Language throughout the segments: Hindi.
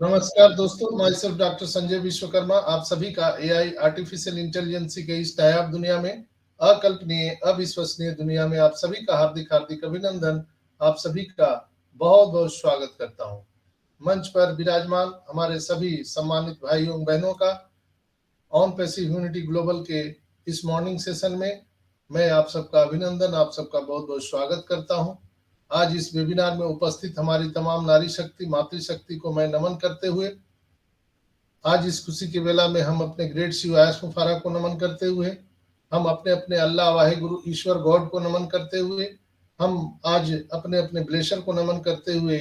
नमस्कार दोस्तों, my self doctor Sanjay Vishwakarma आप सभी का एआई आर्टिफिशियल इंटेलिजेंसी के इस नायाब दुनिया में, अकल्पनीय अविश्वसनीय दुनिया में आप सभी का हार्दिक हार्दिक अभिनंदन। आप सभी का बहुत बहुत स्वागत करता हूं। मंच पर विराजमान हमारे सभी सम्मानित भाइयों बहनों का ऑन पैसिव यूनिटी ग्लोबल के इस मॉर्निंग सेशन में मैं आप सबका अभिनंदन, आप सबका बहुत बहुत स्वागत करता हूं। आज इस वेबिनार में उपस्थित हमारी तमाम नारी शक्ति मातृशक्ति को मैं नमन करते हुए आज इस खुशी की वेला में हम अपने ग्रेट शिव आयस मुफारा को नमन करते हुए, हम अपने अपने अल्लाह वाहे गुरु ईश्वर गॉड को नमन करते हुए, हम आज अपने अपने ब्लेशर को नमन करते हुए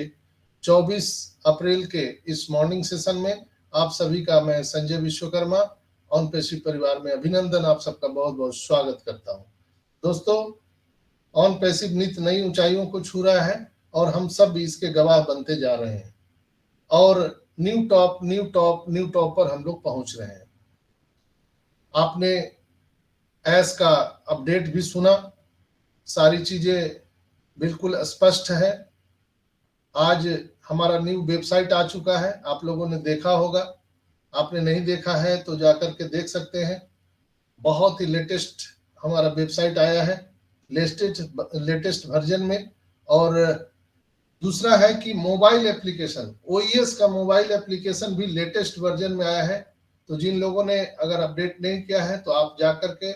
24 अप्रैल के इस मॉर्निंग सेशन में आप सभी का मैं संजय विश्वकर्मा ऑन पैसिव परिवार में अभिनंदन, आप सबका बहुत बहुत स्वागत करता हूं। दोस्तों, ऑन पैसिव नित्य नई ऊंचाइयों को छू रहा है और हम सब भी इसके गवाह बनते जा रहे हैं और न्यू टॉप पर हम लोग पहुंच रहे हैं। आपने एस का अपडेट भी सुना, सारी चीजें बिल्कुल स्पष्ट है। आज हमारा न्यू वेबसाइट आ चुका है, आप लोगों ने देखा होगा, आपने नहीं देखा है तो जाकर के देख सकते हैं। बहुत ही लेटेस्ट हमारा वेबसाइट आया है, लेटेस्ट वर्जन में। और दूसरा है कि मोबाइल एप्लीकेशन, ओईएस का मोबाइल एप्लीकेशन भी लेटेस्ट वर्जन में आया है। तो जिन लोगों ने अगर अपडेट नहीं किया है तो आप जाकर के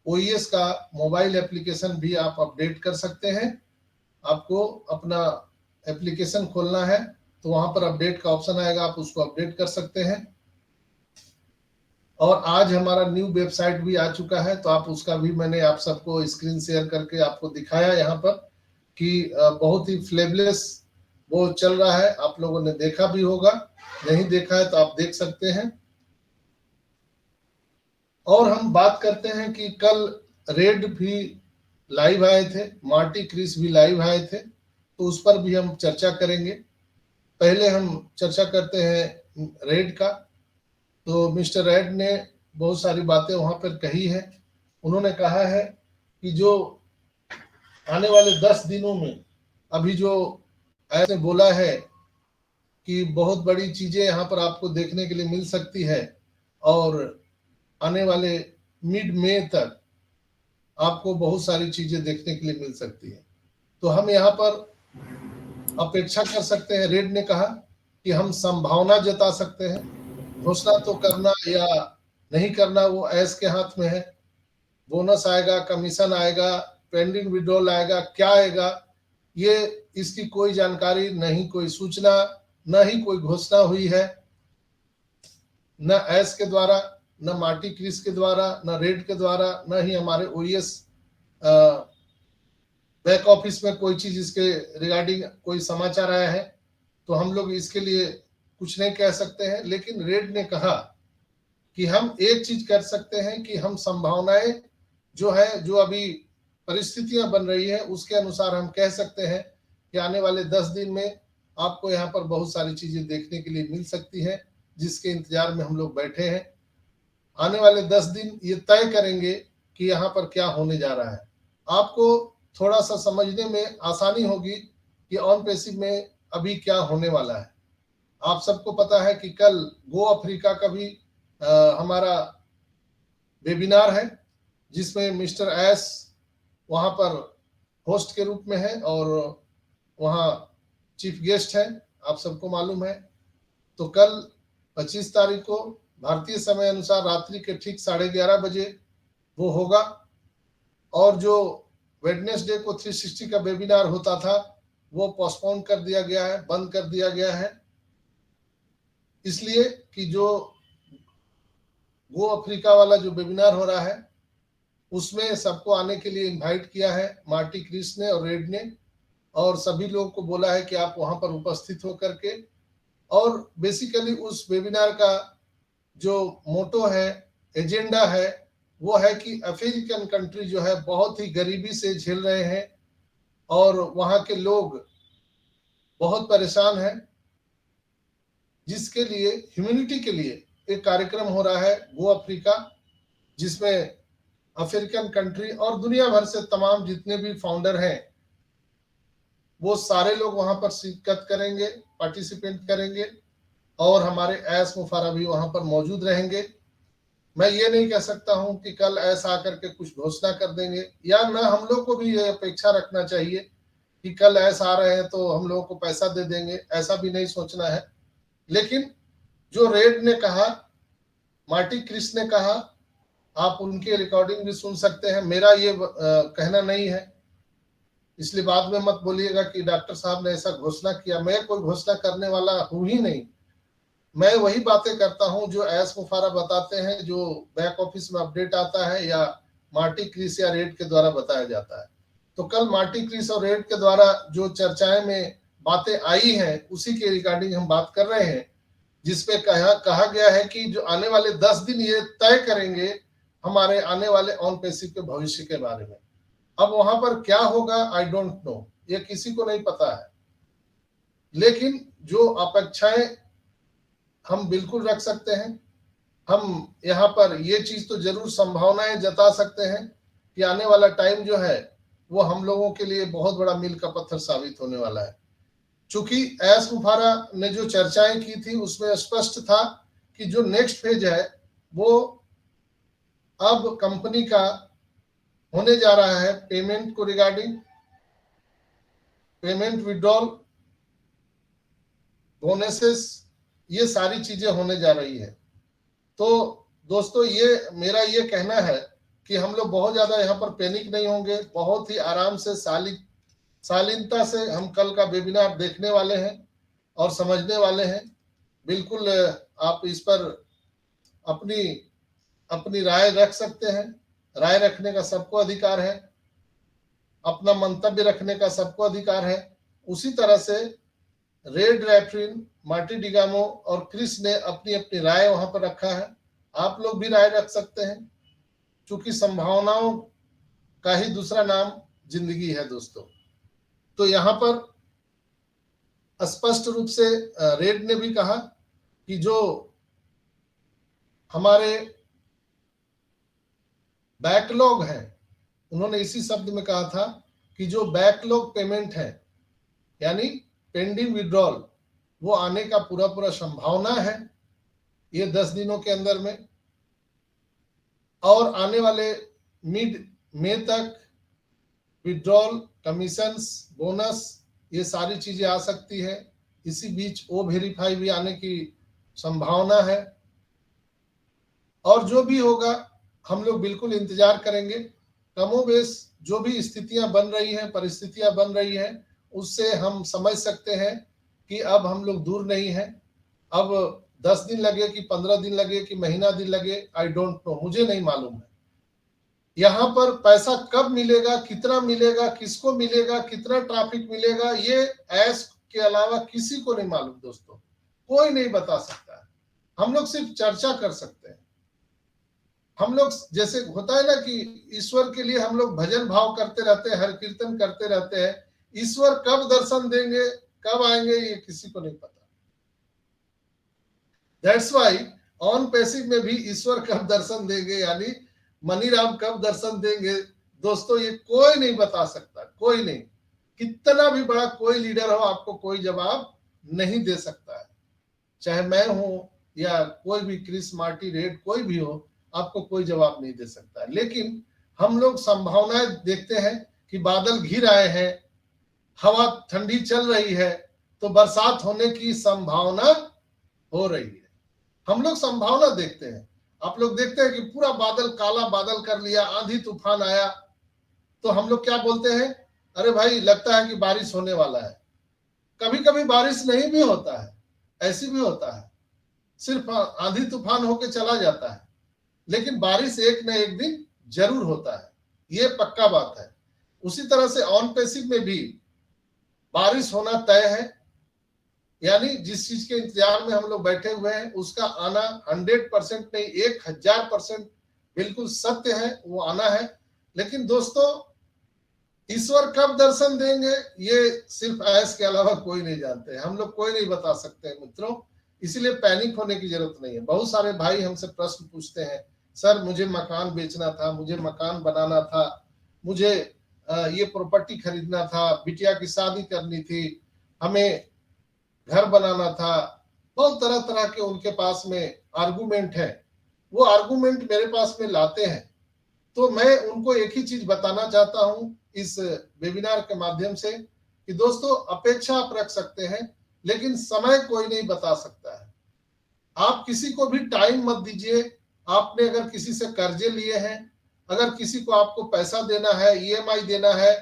ओईएस का मोबाइल एप्लीकेशन भी आप अपडेट कर सकते हैं। आपको अपना एप्लीकेशन खोलना है तो वहां पर अपडेट का ऑप्शन आएगा, आप उसको अपडेट कर सकते हैं। और आज हमारा न्यू वेबसाइट भी आ चुका है, तो आप उसका भी मैंने आप सबको स्क्रीन शेयर करके आपको दिखाया यहाँ पर कि बहुत ही फ्लेवलेस वो चल रहा है। आप लोगों ने देखा भी होगा, नहीं देखा है तो आप देख सकते हैं। और हम बात करते हैं कि कल रेड भी लाइव आए थे, मार्टी क्रिस भी लाइव आए थे, तो उस पर भी हम चर्चा करेंगे। पहले हम चर्चा करते हैं रेड का। तो मिस्टर रेड ने बहुत सारी बातें वहां पर कही है। उन्होंने कहा है कि जो आने वाले 10 दिनों में अभी जो ऐसे बोला है कि बहुत बड़ी चीजें यहाँ पर आपको देखने के लिए मिल सकती है और आने वाले मिड मई तक आपको बहुत सारी चीजें देखने के लिए मिल सकती है। तो हम यहाँ पर अपेक्षा कर सकते हैं। रेड ने कहा कि हम संभावना जता सकते हैं, घोषणा तो करना या नहीं करना वो ऐस के हाथ में है। बोनस आएगा, कमीशन आएगा, पेंडिंग विड्रॉल आएगा, क्या आएगा ये इसकी कोई जानकारी नहीं, कोई सूचना न ही कोई घोषणा हुई है, न ऐस के द्वारा, न मार्टी क्रिस के द्वारा, न रेड के द्वारा, न ही हमारे ओईएस बैक ऑफिस में कोई चीज इसके रिगार्डिंग कोई समाचार आया है। तो हम लोग इसके लिए कुछ नहीं कह सकते हैं। लेकिन रेड ने कहा कि हम एक चीज कर सकते हैं कि हम संभावनाएं जो है, जो अभी परिस्थितियां बन रही है उसके अनुसार हम कह सकते हैं कि आने वाले 10 दिन में आपको यहाँ पर बहुत सारी चीजें देखने के लिए मिल सकती है, जिसके इंतजार में हम लोग बैठे हैं। आने वाले 10 दिन ये तय करेंगे कि यहाँ पर क्या होने जा रहा है। आपको थोड़ा सा समझने में आसानी होगी कि ऑन पैसिव में अभी क्या होने वाला है। आप सबको पता है कि कल गो अफ्रीका का भी हमारा वेबिनार है, जिसमें मिस्टर एस वहां पर होस्ट के रूप में है और वहां चीफ गेस्ट है, आप सबको मालूम है। तो कल 25 तारीख को भारतीय समय अनुसार रात्रि के ठीक 11:30 बजे वो होगा। और जो वेडनेसडे को 360 का वेबिनार होता था वो पोस्टपोन कर दिया गया है, बंद कर दिया गया है, इसलिए कि जो गो अफ्रीका वाला जो वेबिनार हो रहा है उसमें सबको आने के लिए इनवाइट किया है मार्टी क्रिस ने और रेड ने, और सभी लोगों को बोला है कि आप वहां पर उपस्थित होकर के। और बेसिकली उस वेबिनार का जो मोटो है, एजेंडा है, वो है कि अफ्रीकन कंट्री जो है बहुत ही गरीबी से झेल रहे हैं और वहां के लोग बहुत परेशान हैं, जिसके लिए ह्यूमैनिटी के लिए एक कार्यक्रम हो रहा है गो अफ्रीका, जिसमें अफ्रीकन कंट्री और दुनिया भर से तमाम जितने भी फाउंडर हैं वो सारे लोग वहां पर शिरकत करेंगे, पार्टिसिपेट करेंगे और हमारे ऐस मुफारा भी वहां पर मौजूद रहेंगे। मैं ये नहीं कह सकता हूं कि कल ऐसा आकर के कुछ घोषणा कर देंगे, या ना हम लोग को भी ये अपेक्षा रखना चाहिए कि कल ऐसा आ रहे हैं तो हम लोगों को पैसा दे देंगे, ऐसा भी नहीं सोचना है। लेकिन जो रेड ने कहा, मार्टी क्रिस ने कहा, आप उनकी रिकॉर्डिंग भी सुन सकते हैं। मेरा ये कहना नहीं है, इसलिए बाद में मत बोलिएगा कि डॉक्टर साहब ने ऐसा घोषणा किया। मैं कोई घोषणा करने वाला हूं ही नहीं। मैं वही बातें करता हूं जो एस मुफारा बताते हैं, जो बैक ऑफिस में अपडेट आता है या मार्टी क्रिस या रेड के द्वारा बताया जाता है। तो कल मार्टी क्रिस और रेड के द्वारा जो चर्चाएं में बातें आई हैं उसी के रिगार्डिंग हम बात कर रहे हैं, जिसपे कहा गया है कि जो आने वाले 10 दिन ये तय करेंगे हमारे आने वाले ऑन पैसिव के भविष्य के बारे में। अब वहां पर क्या होगा आई डोंट नो, ये किसी को नहीं पता है। लेकिन जो अपेक्षाएं हम बिल्कुल रख सकते हैं, हम यहाँ पर ये चीज तो जरूर संभावनाएं जता सकते हैं कि आने वाला टाइम जो है वो हम लोगों के लिए बहुत बड़ा मील का पत्थर साबित होने वाला है। चूंकि एस मुफारा ने जो चर्चाएं की थी उसमें स्पष्ट था कि जो नेक्स्ट फेज है वो अब कंपनी का होने जा रहा है पेमेंट को रिगार्डिंग, पेमेंट विड्रॉल, बोनसेस, ये सारी चीजें होने जा रही है। तो दोस्तों ये मेरा ये कहना है कि हम लोग बहुत ज्यादा यहाँ पर पैनिक नहीं होंगे, बहुत ही आराम से शालीनता से हम कल का वेबिनार देखने वाले हैं और समझने वाले हैं। बिल्कुल आप इस पर अपनी अपनी राय रख सकते हैं, राय रखने का सबको अधिकार है, अपना मंतव्य रखने का सबको अधिकार है। उसी तरह से रेड रैफ्रिन, मार्टी डिगामो और क्रिस ने अपनी अपनी राय वहां पर रखा है। आप लोग भी राय रख सकते हैं, क्योंकि संभावनाओं का ही दूसरा नाम जिंदगी है दोस्तों। तो यहाँ पर स्पष्ट रूप से रेड ने भी कहा कि जो हमारे बैकलॉग है, उन्होंने इसी शब्द में कहा था कि जो बैकलॉग पेमेंट है यानी पेंडिंग विड्रॉल, वो आने का पूरा पूरा संभावना है ये 10 दिनों के अंदर में। और आने वाले मिड मई तक विड्रॉल, कमीशंस, बोनस, ये सारी चीजें आ सकती है। इसी बीच ओ वेरीफाई भी आने की संभावना है। और जो भी होगा हम लोग बिल्कुल इंतजार करेंगे। कमोबेश जो भी स्थितियां बन रही हैं, परिस्थितियां बन रही हैं, उससे हम समझ सकते हैं कि अब हम लोग दूर नहीं हैं। अब 10 दिन लगे कि 15 दिन लगे कि महीना दिन लगे, आई डोंट नो, मुझे नहीं मालूम है। यहाँ पर पैसा कब मिलेगा, कितना मिलेगा, किसको मिलेगा, कितना ट्रैफिक मिलेगा, ये ऐस के अलावा किसी को नहीं मालूम दोस्तों, कोई नहीं बता सकता है। हम लोग सिर्फ चर्चा कर सकते हैं। हम लोग जैसे होता है ना कि ईश्वर के लिए हम लोग भजन भाव करते रहते हैं, हर कीर्तन करते रहते हैं। ईश्वर कब दर्शन देंगे, कब आएंगे, ये किसी को नहीं पता। दैट्स वाई ऑन पैसिव में भी ईश्वर कब दर्शन देंगे यानी मनीराम कब दर्शन देंगे दोस्तों, ये कोई नहीं बता सकता, कोई नहीं। कितना भी बड़ा कोई लीडर हो, आपको कोई जवाब नहीं दे सकता है। चाहे मैं हूं या कोई भी क्रिस, मार्टी, रेड, कोई भी हो, आपको कोई जवाब नहीं दे सकता है। लेकिन हम लोग संभावनाएं देखते हैं कि बादल घिर आए हैं, हवा ठंडी चल रही है, तो बरसात होने की संभावना हो रही है। हम लोग संभावना देखते हैं। आप लोग देखते हैं कि पूरा बादल काला बादल कर लिया, आंधी तूफान आया, तो हम लोग क्या बोलते हैं, अरे भाई लगता है कि बारिश होने वाला है। कभी कभी बारिश नहीं भी होता है, ऐसी भी होता है, सिर्फ आंधी तूफान होके चला जाता है। लेकिन बारिश एक न एक दिन जरूर होता है, ये पक्का बात है। उसी तरह से ऑन पैसिव में भी बारिश होना तय है। यानी जिस चीज के इंतजार में हम लोग बैठे हुए हैं उसका आना 100% नहीं, 1000% बिल्कुल सत्य है, वो आना है। लेकिन दोस्तों ईश्वर कब दर्शन देंगे ये सिर्फ ऐस के अलावा कोई नहीं जानते, हम लोग कोई नहीं बता सकते हैं मित्रों। इसलिए पैनिक होने की जरूरत नहीं है। बहुत सारे भाई हमसे प्रश्न पूछते हैं, सर मुझे मकान बेचना था, मुझे मकान बनाना था, मुझे ये प्रॉपर्टी खरीदना था, बिटिया की शादी करनी थी, हमें घर बनाना था। बहुत तरह तरह के उनके पास में आर्गुमेंट है। वो आर्गुमेंट मेरे पास में लाते हैं, तो मैं उनको एक ही चीज बताना चाहता हूं इस वेबिनार के माध्यम से कि दोस्तों, अपेक्षा आप रख सकते हैं, लेकिन समय कोई नहीं बता सकता है। आप किसी को भी टाइम मत दीजिए। आपने अगर किसी से कर्जे लिए हैं, अगर किसी को आपको पैसा देना है, ईएमआई देना है,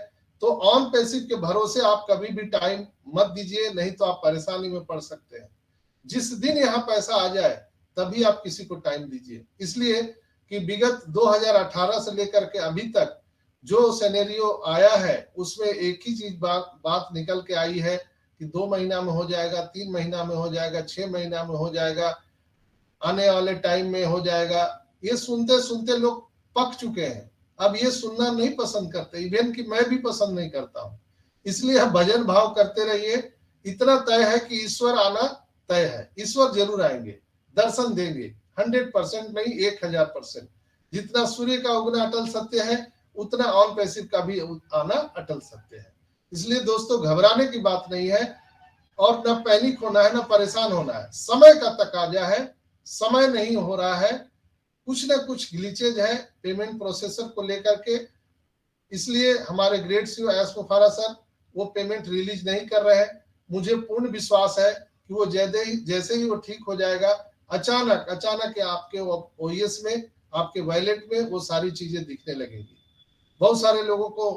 तो ऑन पैसिव के भरोसे आप कभी भी टाइम मत दीजिए, नहीं तो आप परेशानी में पड़ सकते हैं। जिस दिन यहाँ पैसा आ जाए तभी आप किसी को टाइम दीजिए। इसलिए कि विगत 2018 से लेकर के अभी तक जो सिनेरियो आया है उसमें एक ही चीज बात निकल के आई है कि 2 महीना में हो जाएगा, 3 महीना में हो जाएगा, 6 महीना में हो जाएगा, आने वाले टाइम में हो जाएगा। ये सुनते सुनते लोग पक चुके हैं। अब ये सुनना नहीं पसंद करते, इवन कि मैं भी पसंद नहीं करता हूं। इसलिए हम भजन भाव करते रहिए। इतना तय है कि ईश्वर आना तय है। ईश्वर जरूर आएंगे, दर्शन देंगे, 100% नहीं 1000%। जितना सूर्य का उगना अटल सत्य है, उतना ऑन पैसिव का भी आना अटल सत्य है। इसलिए दोस्तों, घबराने की बात नहीं है और न पैनिक होना है, न परेशान होना है। समय का तकाजा है, समय नहीं हो रहा है, कुछ न कुछ ग्लिचेज है पेमेंट प्रोसेसर को लेकर के। इसलिए हमारे ग्रेट सीईओ एस मुफारा सर वो पेमेंट रिलीज नहीं कर रहे हैं। मुझे पूर्ण विश्वास है कि वो जैसे ही वो ठीक हो जाएगा, अचानक आपके ओएस में, आपके वॉलेट में वो सारी चीजें दिखने लगेंगी। बहुत सारे लोगों को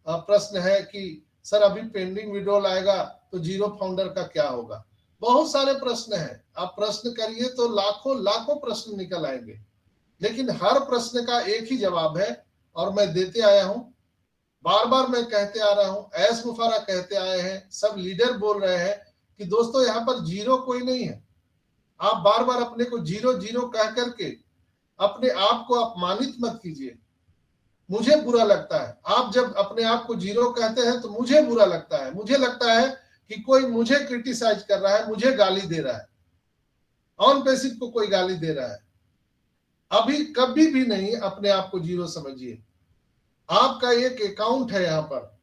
प्रश्न है कि सर अभी पेंडिंग विड्रॉल आएगा तो जीरो फाउंडर का क्या होगा। बहुत सारे प्रश्न हैं, आप प्रश्न करिए तो लाखों लाखों प्रश्न निकल आएंगे, लेकिन हर प्रश्न का एक ही जवाब है और मैं देते आया हूं। बार बार मैं कहते आ रहा हूं, एस मुफारा कहते आए हैं, सब लीडर बोल रहे हैं कि दोस्तों यहाँ पर जीरो कोई नहीं है। आप बार बार अपने को जीरो जीरो कह करके अपने आप को अपमानित मत कीजिए। मुझे बुरा लगता है, आप जब अपने आप को जीरो कहते हैं तो मुझे बुरा लगता है। मुझे लगता है कि कोई मुझे क्रिटिसाइज कर रहा है, मुझे गाली दे रहा है, ऑन पैसिव को कोई गाली दे रहा है। अभी कभी भी नहीं अपने आप को जीरो समझिए। आपका एक अकाउंट है, यहाँ पर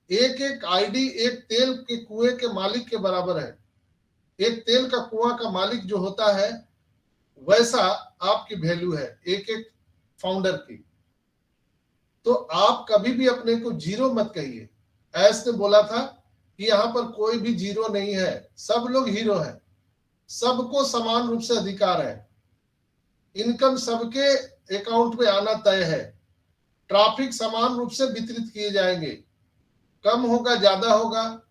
एक एक आईडी एक तेल के कुएं के मालिक के बराबर है। एक तेल का कुआं का मालिक जो होता है, वैसा आपकी वैल्यू है एक एक फाउंडर की। तो आप कभी भी अपने को जीरो मत कहिए। एस ने बोला था कि यहाँ पर कोई भी जीरो नहीं है, सब लोग हीरो हैं, सबको समान रूप से अधिकार है, इनकम सबके अकाउंट में आना तय है, ट्रैफिक समान रूप से वितरित किए जाएंगे, कम होगा ज्यादा होगा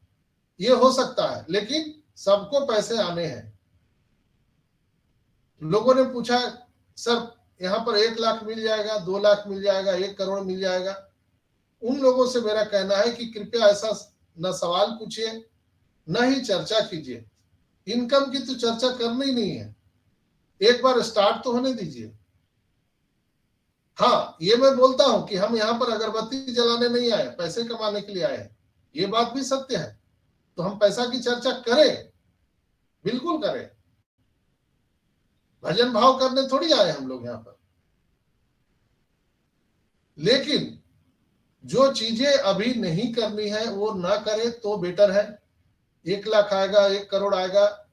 ये हो सकता है, लेकिन सबको पैसे आने हैं। लोगों ने पूछा सर यहाँ पर 1 लाख मिल जाएगा, 2 लाख मिल जाएगा, 1 करोड़ मिल जाएगा। उन लोगों से मेरा कहना है कि कृपया ऐसा न सवाल पूछिए, न ही चर्चा कीजिए। इनकम की तो चर्चा करनी ही नहीं है, एक बार स्टार्ट तो होने दीजिए। हाँ, ये मैं बोलता हूं कि हम यहाँ पर अगरबत्ती जलाने नहीं आए, पैसे कमाने के लिए आए हैं, ये बात भी सत्य है। तो हम पैसा की चर्चा करें, बिल्कुल करें, भजन भाव करने थोड़ी आए हम लोग यहाँ पर। लेकिन जो चीजें अभी नहीं करनी है वो ना करें तो बेटर है। 1 लाख आएगा, 1 करोड़ आएगा,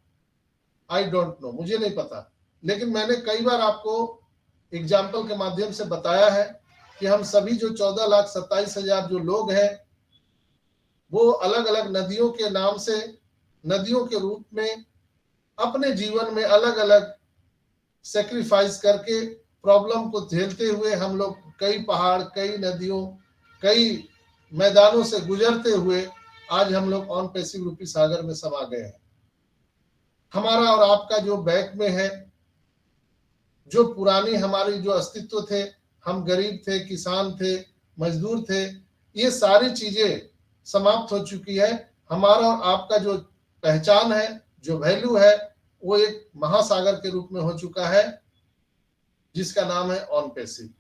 आई डोंट नो, मुझे नहीं पता। लेकिन मैंने कई बार आपको एग्जाम्पल के माध्यम से बताया है कि हम सभी जो 14,27,000 जो लोग हैं, वो अलग अलग नदियों के नाम से, नदियों के रूप में अपने जीवन में अलग अलग सेक्रीफाइस करके प्रॉब्लम को झेलते हुए हम लोग कई पहाड़, कई नदियों, कई मैदानों से गुजरते हुए आज हम लोग ऑन पैसिव रूपी सागर में समा गए हैं। हमारा और आपका जो बैक में है, जो पुरानी हमारी जो अस्तित्व थे, हम गरीब थे, किसान थे, मजदूर थे, ये सारी चीजें समाप्त हो चुकी है। हमारा और आपका जो पहचान है, जो वैल्यू है, वो एक महासागर के रूप में हो चुका है जिसका नाम है ऑन पैसिव।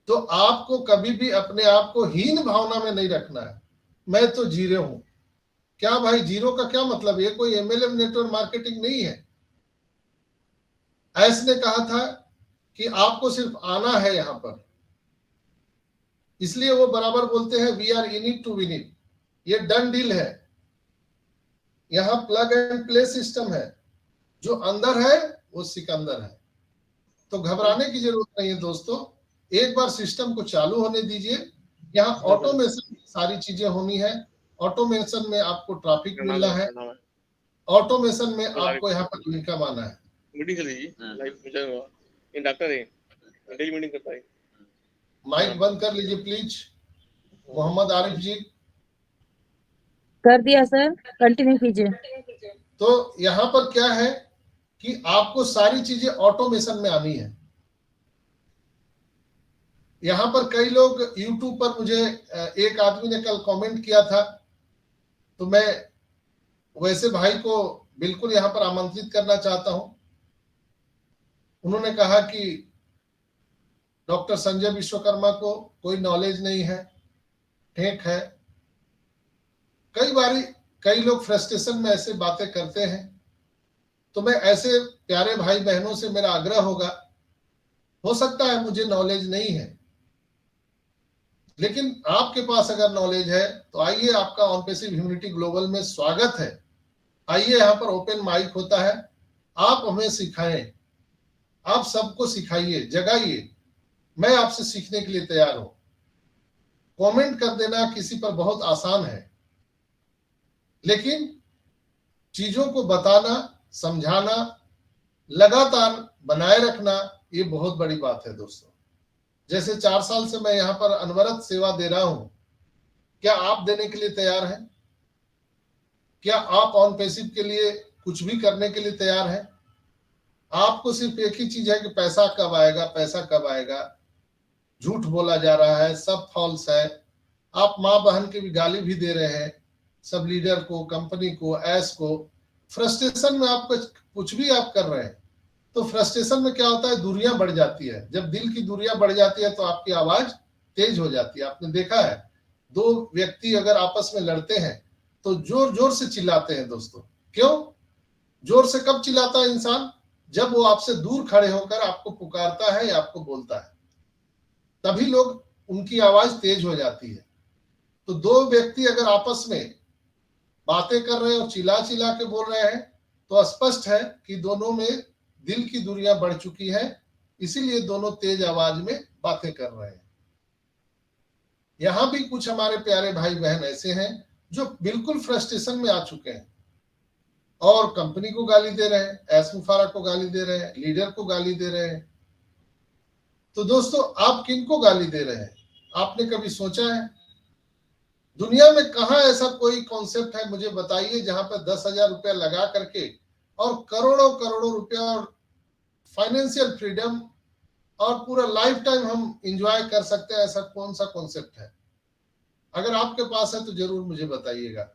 तो आपको कभी भी अपने आप को हीन भावना में नहीं रखना है, मैं तो जीरो हूं। क्या भाई, जीरो का क्या मतलब? ये कोई एमएलएम नेटवर्क मार्केटिंग नहीं है। ऐस ने कहा था कि आपको सिर्फ आना है, यहां पर इसलिए वो बराबर बोलते हैं we are in it to win it, ये डन डील है। यहाँ प्लग एंड प्ले सिस्टम है, जो अंदर है वो सिकंदर है। तो घबराने की जरूरत नहीं है दोस्तों, एक बार सिस्टम को चालू होने दीजिए। यहाँ ऑटोमेशन सारी चीजें होनी है। ऑटोमेशन में आपको ट्रैफिक मिलना है, ऑटोमेशन में आपको यहाँ पर इनकम आना है। मीटिंग चल रही है लाइव मुझे ये डॉक्टर है डेली मीटिंग करता है। माइक बंद कर लीजिए प्लीज मोहम्मद आरिफ जी। कर दिया सर, कंटिन्यू कीजिए। तो यहाँ पर क्या है कि आपको सारी चीजें ऑटोमेशन में आनी है। यहाँ पर कई लोग YouTube पर मुझे एक आदमी ने कल कमेंट किया था, तो मैं वैसे भाई को बिल्कुल यहाँ पर आमंत्रित करना चाहता हूं। उन्होंने कहा कि डॉक्टर संजय विश्वकर्मा को कोई नॉलेज नहीं है, ठीक है। कई बारी कई लोग फ्रस्ट्रेशन में ऐसे बातें करते हैं, तो मैं ऐसे प्यारे भाई बहनों से मेरा आग्रह होगा, हो सकता है मुझे नॉलेज नहीं है, लेकिन आपके पास अगर नॉलेज है तो आइए, आपका ऑन पैसिव ह्यूमैनिटी ग्लोबल में स्वागत है। आइए, यहाँ पर ओपन माइक होता है, आप हमें सिखाएं, आप सबको सिखाइए, जगाइए। मैं आपसे सीखने के लिए तैयार हूं। कमेंट कर देना किसी पर बहुत आसान है, लेकिन चीजों को बताना, समझाना, लगातार बनाए रखना, ये बहुत बड़ी बात है दोस्तों। जैसे 4 साल से मैं यहाँ पर अनवरत सेवा दे रहा हूं, क्या आप देने के लिए तैयार हैं? क्या आप ऑन पैसिव के लिए कुछ भी करने के लिए तैयार हैं? आपको सिर्फ एक ही चीज है कि पैसा कब आएगा, पैसा कब आएगा। झूठ बोला जा रहा है, सब फॉल्स है। आप माँ बहन की भी गाली भी दे रहे हैं, सब लीडर को, कंपनी को, एस को। फ्रस्ट्रेशन में आप कुछ भी आप कर रहे हैं, तो फ्रस्ट्रेशन में क्या होता है, दूरियां बढ़ जाती है। जब दिल की दूरियां बढ़ जाती है तो आपकी आवाज तेज हो जाती है। आपने देखा है, दो व्यक्ति अगर आपस में लड़ते हैं तो जोर जोर से चिल्लाते हैं दोस्तों। क्यों जोर से कब चिल्लाता है इंसान? जब वो आपसे दूर खड़े होकर आपको पुकारता है या आपको बोलता है, तभी लोग उनकी आवाज तेज हो जाती है। तो दो व्यक्ति अगर आपस में बातें कर रहे हैं और चिल्ला चिल्ला के बोल रहे हैं, तो स्पष्ट है कि दोनों में दिल की दूरियां बढ़ चुकी है, इसीलिए दोनों तेज आवाज में बातें कर रहे हैं। यहां भी कुछ हमारे प्यारे भाई बहन ऐसे हैं जो बिल्कुल फ्रस्ट्रेशन में आ चुके हैं और कंपनी को गाली दे रहे हैं, एस मुफारा को गाली दे रहे हैं, लीडर को गाली दे रहे हैं। तो दोस्तों, आप किनको गाली दे रहे हैं? आपने कभी सोचा है? दुनिया में कहां ऐसा कोई कॉन्सेप्ट है, मुझे बताइए, जहां पर 10,000 रुपया लगा करके और करोड़ों करोड़ों रुपया और फाइनेंशियल फ्रीडम और पूरा लाइफ टाइम हम एंजॉय कर सकते हैं? ऐसा कौन सा कॉन्सेप्ट है? अगर आपके पास है तो जरूर मुझे बताइएगा,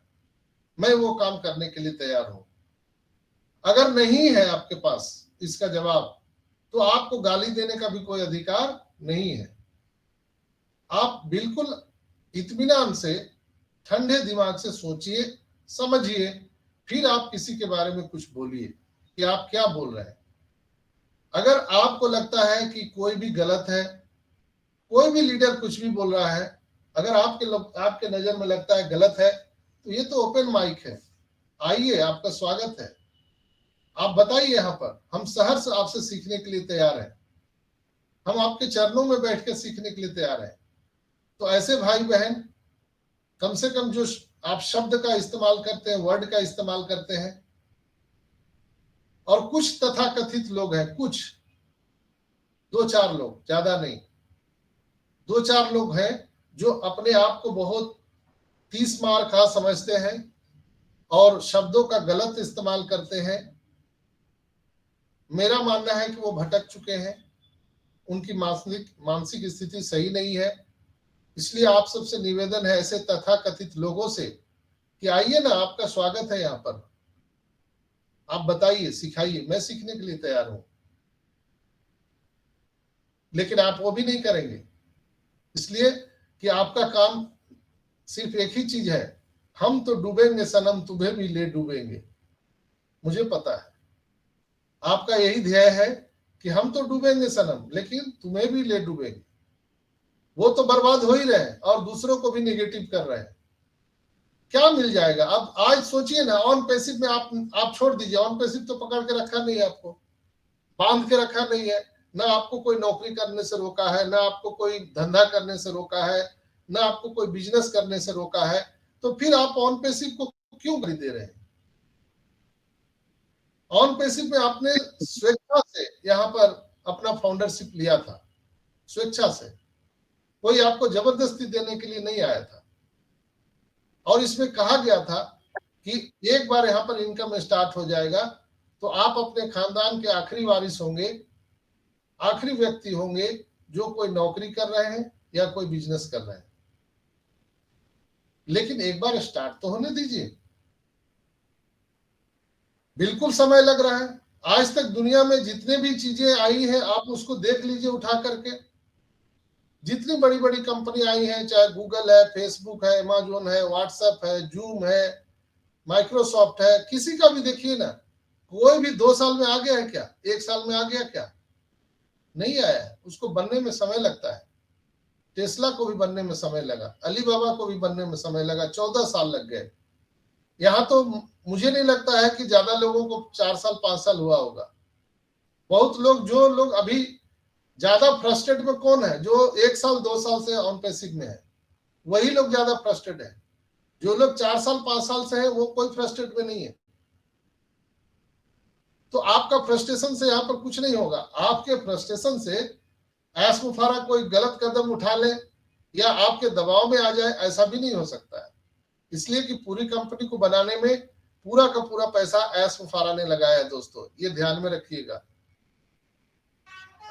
मैं वो काम करने के लिए तैयार हूं। अगर नहीं है आपके पास इसका जवाब, तो आपको गाली देने का भी कोई अधिकार नहीं है। आप बिल्कुल इत्मीनान से, ठंडे दिमाग से सोचिए, समझिए, फिर आप किसी के बारे में कुछ बोलिए कि आप क्या बोल रहे हैं। अगर आपको लगता है कि कोई भी गलत है, कोई भी लीडर कुछ भी बोल रहा है, अगर आपके नजर में लगता है गलत है, तो ये तो ओपन माइक है, आइए, आपका स्वागत है। आप बताइए, यहाँ पर हम शहर से आपसे सीखने के लिए तैयार हैं, हम आपके चरणों में बैठ कर सीखने के लिए तैयार हैं। तो ऐसे भाई बहन, कम से कम जो आप शब्द का इस्तेमाल करते हैं, वर्ड का इस्तेमाल करते हैं, और कुछ तथाकथित लोग हैं, कुछ 2-4 लोग, ज्यादा नहीं, 2-4 लोग हैं जो अपने आप को बहुत 30 मार खा समझते हैं और शब्दों का गलत इस्तेमाल करते हैं। मेरा मानना है कि वो भटक चुके हैं, उनकी मानसिक स्थिति सही नहीं है। इसलिए आप सबसे निवेदन है, ऐसे तथाकथित लोगों से, कि आइए ना, आपका स्वागत है यहाँ पर। आप बताइए, सिखाइए, मैं सीखने के लिए तैयार हूं। लेकिन आप वो भी नहीं करेंगे, इसलिए कि आपका काम सिर्फ एक ही चीज है, हम तो डूबेंगे सनम, तुम्हें भी ले डूबेंगे। मुझे पता है आपका यही ध्येय है कि हम तो डूबेंगे सनम, लेकिन तुम्हें भी ले डूबेंगे। वो तो बर्बाद हो ही रहे हैं और दूसरों को भी नेगेटिव कर रहे हैं। क्या मिल जाएगा? अब आज सोचिए ना, ऑन पैसिव में आप छोड़ दीजिए, ऑन पैसिव तो पकड़ के रखा नहीं है, आपको बांध के रखा नहीं है, ना आपको कोई नौकरी करने से रोका है, ना आपको कोई धंधा करने से रोका है, ना आपको कोई बिजनेस करने से रोका है, तो फिर आप ऑन पैसिव को क्यों गाली दे रहे हैं? ऑन पैसिव में आपने स्वेच्छा से यहाँ पर अपना फाउंडरशिप लिया था, स्वेच्छा से, कोई आपको जबरदस्ती देने के लिए नहीं आया था। और इसमें कहा गया था कि एक बार यहाँ पर इनकम स्टार्ट हो जाएगा तो आप अपने खानदान के आखिरी वारिस होंगे, आखिरी व्यक्ति होंगे जो कोई नौकरी कर रहे हैं या कोई बिजनेस कर रहे हैं। लेकिन एक बार स्टार्ट तो होने दीजिए। बिल्कुल समय लग रहा है। आज तक दुनिया में जितने भी चीजें आई हैं आप उसको देख लीजिए उठा करके। जितनी बड़ी बड़ी कंपनी आई हैं, चाहे गूगल है, फेसबुक है, अमेजोन है, व्हाट्सएप है, जूम है, माइक्रोसॉफ्ट है, किसी का भी देखिए ना, कोई भी 2 साल में आ गया है क्या? 1 साल में आ गया क्या? नहीं आया है। उसको बनने में समय लगता है। टेस्ला को भी बनने में समय लगा, अलीबाबा को भी बनने में समय लगा, 14 साल लग गए। यहाँ तो मुझे नहीं लगता है कि ज्यादा लोगों को 4 साल 5 साल हुआ होगा। बहुत लोग, जो लोग अभी ज्यादा फ्रस्ट्रेट में कौन है? जो 1 साल 2 साल से ऑन पैसिव में है, वही लोग ज्यादा फ्रस्ट्रेट है। जो लोग 4 साल 5 साल से है वो कोई फ्रस्ट्रेट में नहीं है। तो आपका फ्रस्ट्रेशन से यहाँ पर कुछ नहीं होगा। आपके फ्रस्ट्रेशन से ऐश मुफारा कोई गलत कदम उठा ले या आपके दबाव में आ जाए, ऐसा भी नहीं हो सकता है। इसलिए कि पूरी कंपनी को बनाने में पूरा का पूरा पैसा ऐश मुफारा ने लगाया है। दोस्तों, ये ध्यान में रखिएगा।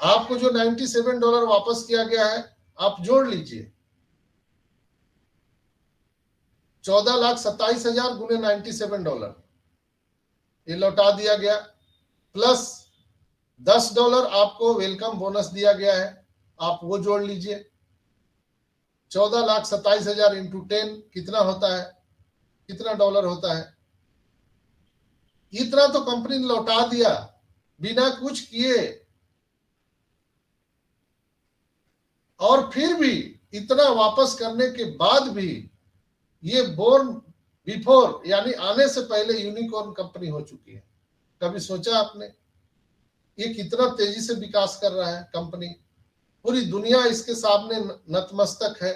आपको जो $97 वापस किया गया है, आप जोड़ लीजिए, 14,27,000 गुने $97 ये लौटा दिया गया, प्लस $10 आपको वेलकम बोनस दिया गया है, आप वो जोड़ लीजिए। 14,27,000 इंटू 10 कितना होता है? कितना डॉलर होता है? इतना तो कंपनी ने लौटा दिया बिना कुछ किए। और फिर भी इतना वापस करने के बाद भी ये बोर्न बिफोर, यानी आने से पहले यूनिकॉर्न कंपनी हो चुकी है। कभी सोचा आपने ये कितना तेजी से विकास कर रहा है कंपनी? पूरी दुनिया इसके सामने नतमस्तक है।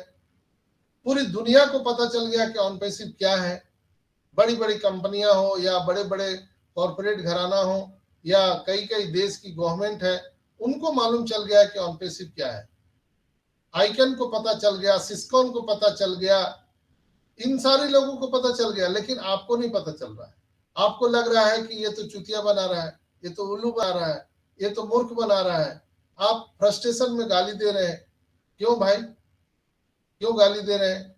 पूरी दुनिया को पता चल गया कि ऑन पैसिव क्या है। बड़ी बड़ी कंपनियां हो या बड़े बड़े कॉर्पोरेट घराना हो या कई कई देश की गवर्नमेंट है, उनको मालूम चल गया कि ऑन पैसिव क्या है। आइकन को पता चल गया, सिस्कॉन को पता चल गया, इन सारे लोगों को पता चल गया, लेकिन आपको नहीं पता चल रहा है। आपको लग रहा है कि ये तो चुतिया बना रहा है, ये तो उल्लू बना रहा है, ये तो मूर्ख बना रहा है। आप फ्रस्ट्रेशन में गाली दे रहे हैं। क्यों भाई, क्यों गाली दे रहे हैं?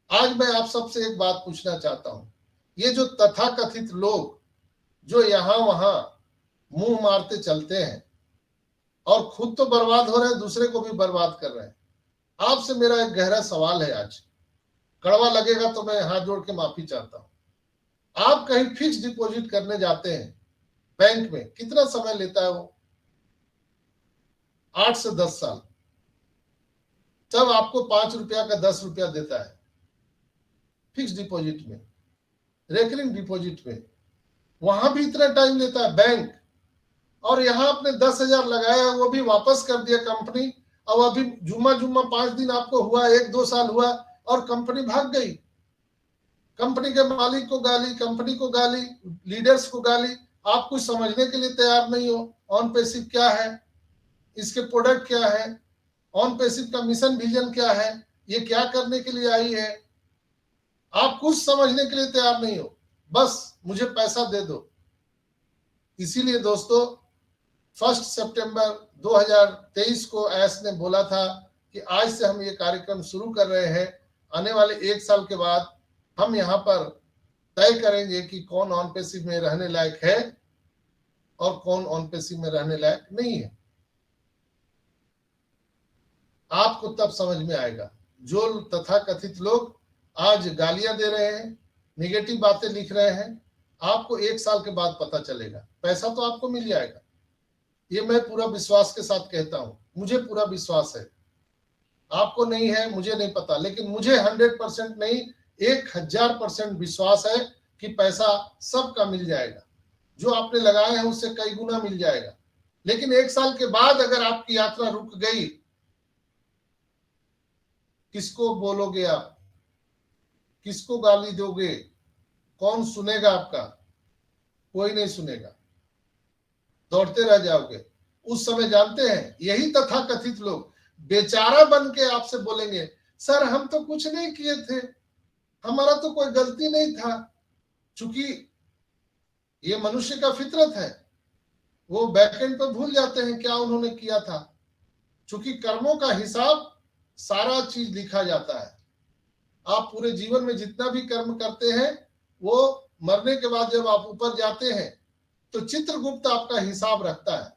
आज मैं आप सबसे एक बात पूछना चाहता हूं। ये जो तथाकथित लोग जो यहां वहां मुंह मारते चलते हैं और खुद तो बर्बाद हो रहे हैं, दूसरे को भी बर्बाद कर रहे हैं, आपसे मेरा एक गहरा सवाल है। आज कड़वा लगेगा तो मैं हाथ जोड़ के माफी चाहता हूं। आप कहीं फिक्स डिपॉजिट करने जाते हैं बैंक में, कितना समय लेता है वो? 8 से 10 साल। तब आपको 5 रुपया का 10 रुपया देता है फिक्स डिपॉजिट में, रेकरिंग डिपॉजिट में। वहां भी इतना टाइम लेता है बैंक। और यहां आपने 10,000 लगाया, वो भी वापस कर दिया कंपनी। अब अभी जुम्मा 5 दिन आपको हुआ, 1-2 साल हुआ और कंपनी भाग गई। कंपनी के मालिक को गाली, कंपनी को गाली, लीडर्स को गाली। आप कुछ समझने के लिए तैयार नहीं हो। ऑन पैसिव क्या है, इसके प्रोडक्ट क्या है, ऑन पैसिव का मिशन विजन क्या है, ये क्या करने के लिए आई है, आप कुछ समझने के लिए तैयार नहीं हो। बस मुझे पैसा दे दो। इसीलिए दोस्तों, 1 सितंबर 2023 को ऐश ने बोला था कि आज से हम ये कार्यक्रम शुरू कर रहे हैं। आने वाले 1 साल के बाद हम यहाँ पर तय करेंगे कि कौन ऑन पैसिव में रहने लायक है और कौन ऑन पैसिव में रहने लायक नहीं है। आपको तब समझ में आएगा। जो तथाकथित लोग आज गालियां दे रहे हैं, निगेटिव बातें लिख रहे हैं, आपको 1 साल के बाद पता चलेगा। पैसा तो आपको मिल जाएगा, ये मैं पूरा विश्वास के साथ कहता हूं। मुझे पूरा विश्वास है। आपको नहीं है, मुझे नहीं पता, लेकिन मुझे 100% नहीं 1000% विश्वास है कि पैसा सबका मिल जाएगा। जो आपने लगाए हैं उससे कई गुना मिल जाएगा। लेकिन 1 साल के बाद अगर आपकी यात्रा रुक गई, किसको बोलोगे आप? किसको गाली दोगे? कौन सुनेगा आपका? कोई नहीं सुनेगा, दौड़ते रह जाओगे। उस समय जानते हैं यही तथाकथित लोग बेचारा बन के आपसे बोलेंगे, सर हम तो कुछ नहीं किए थे, हमारा तो कोई गलती नहीं था। चूंकि ये मनुष्य का फितरत है, वो बैकएंड पर भूल जाते हैं क्या उन्होंने किया था। चूंकि कर्मों का हिसाब सारा चीज लिखा जाता है। आप पूरे जीवन में जितना भी कर्म करते हैं, वो मरने के बाद जब आप ऊपर जाते हैं तो चित्रगुप्त आपका हिसाब रखता है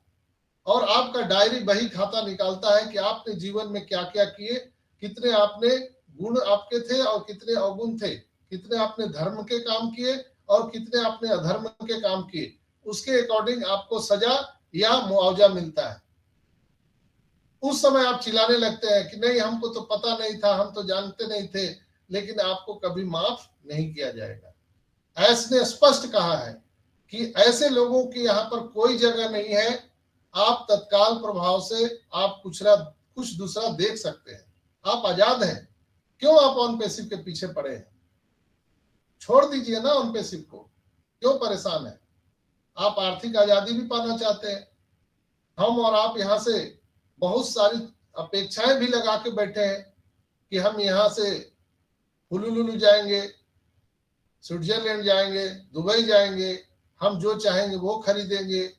और आपका डायरी बही खाता निकालता है कि आपने जीवन में क्या क्या किए, कितने आपने गुण आपके थे और कितने अवगुण थे, कितने आपने धर्म के काम किए और कितने आपने अधर्म के काम किए। उसके अकॉर्डिंग आपको सजा या मुआवजा मिलता है। उस समय आप चिल्लाने लगते हैं कि नहीं हमको तो पता नहीं था, हम तो जानते नहीं थे, लेकिन आपको कभी माफ नहीं किया जाएगा। ऐस ने स्पष्ट कहा है कि ऐसे लोगों की यहाँ पर कोई जगह नहीं है। आप तत्काल प्रभाव से आप कुछ दूसरा देख सकते हैं, आप आजाद हैं। क्यों आप ऑन पैसिव के पीछे पड़े हैं? छोड़ दीजिए ना ऑन पैसिव को, क्यों परेशान है? आप आर्थिक आजादी भी पाना चाहते हैं। हम और आप यहाँ से बहुत सारी अपेक्षाएं भी लगा के बैठे हैं कि हम यहाँ से हुलुलुलु जाएंगे, स्विट्जरलैंड जाएंगे, दुबई जाएंगे, हम जो चाहेंगे वो खरीदेंगे।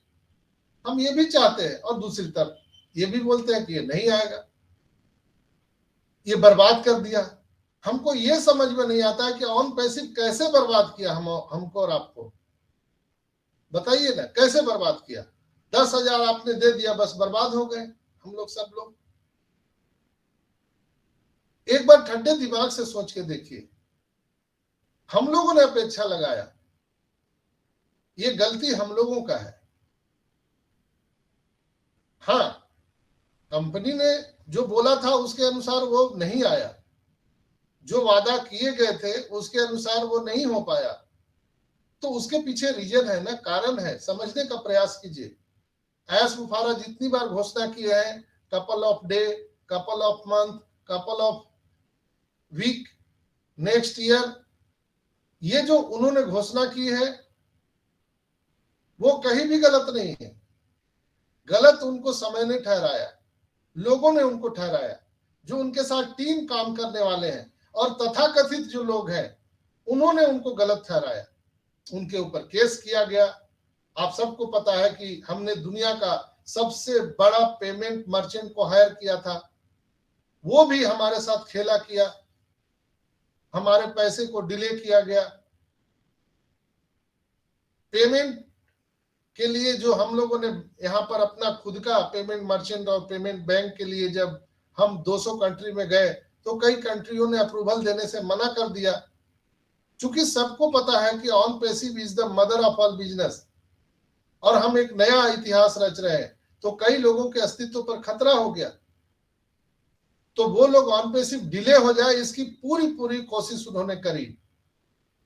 हम ये भी चाहते हैं और दूसरी तरफ ये भी बोलते हैं कि ये नहीं आएगा, ये बर्बाद कर दिया। हमको ये समझ में नहीं आता है कि ऑन पैसिव कैसे बर्बाद किया हमको और आपको। बताइए ना, कैसे बर्बाद किया? 10,000 आपने दे दिया, बस बर्बाद हो गए हम लोग, सब लोग। एक बार ठंडे दिमाग से सोच के देखिए, हम लोगों ने अपेक्षा लगाया, ये गलती हम लोगों का है। हाँ, कंपनी ने जो बोला था उसके अनुसार वो नहीं आया, जो वादा किए गए थे उसके अनुसार वो नहीं हो पाया, तो उसके पीछे रीजन है ना, कारण है। समझने का प्रयास कीजिए। ऐश मुफारा जितनी बार घोषणा की है, couple of day, couple of month, couple of week, next year, ये जो उन्होंने घोषणा की है वो कहीं भी गलत नहीं है। गलत उनको समय ने ठहराया, लोगों ने उनको ठहराया, जो उनके साथ टीम काम करने वाले हैं और तथाकथित जो लोग हैं उन्होंने उनको गलत ठहराया। उनके ऊपर केस किया गया। आप सबको पता है कि हमने दुनिया का सबसे बड़ा पेमेंट मर्चेंट को हायर किया था, वो भी हमारे साथ खेला किया, हमारे पैसे को डिले किया गया। पेमेंट के लिए जो हम लोगों ने यहाँ पर अपना खुद का पेमेंट मर्चेंट और पेमेंट बैंक के लिए जब हम 200 कंट्री में गए तो कई कंट्रियों ने अप्रूवल देने से मना कर दिया, क्योंकि सबको पता है कि on passive is the mother of all business और हम एक नया इतिहास रच रहे हैं, तो कई लोगों के अस्तित्व पर खतरा हो गया। तो वो लोग ऑन पैसिव डिले हो जाए इसकी पूरी कोशिश उन्होंने करी।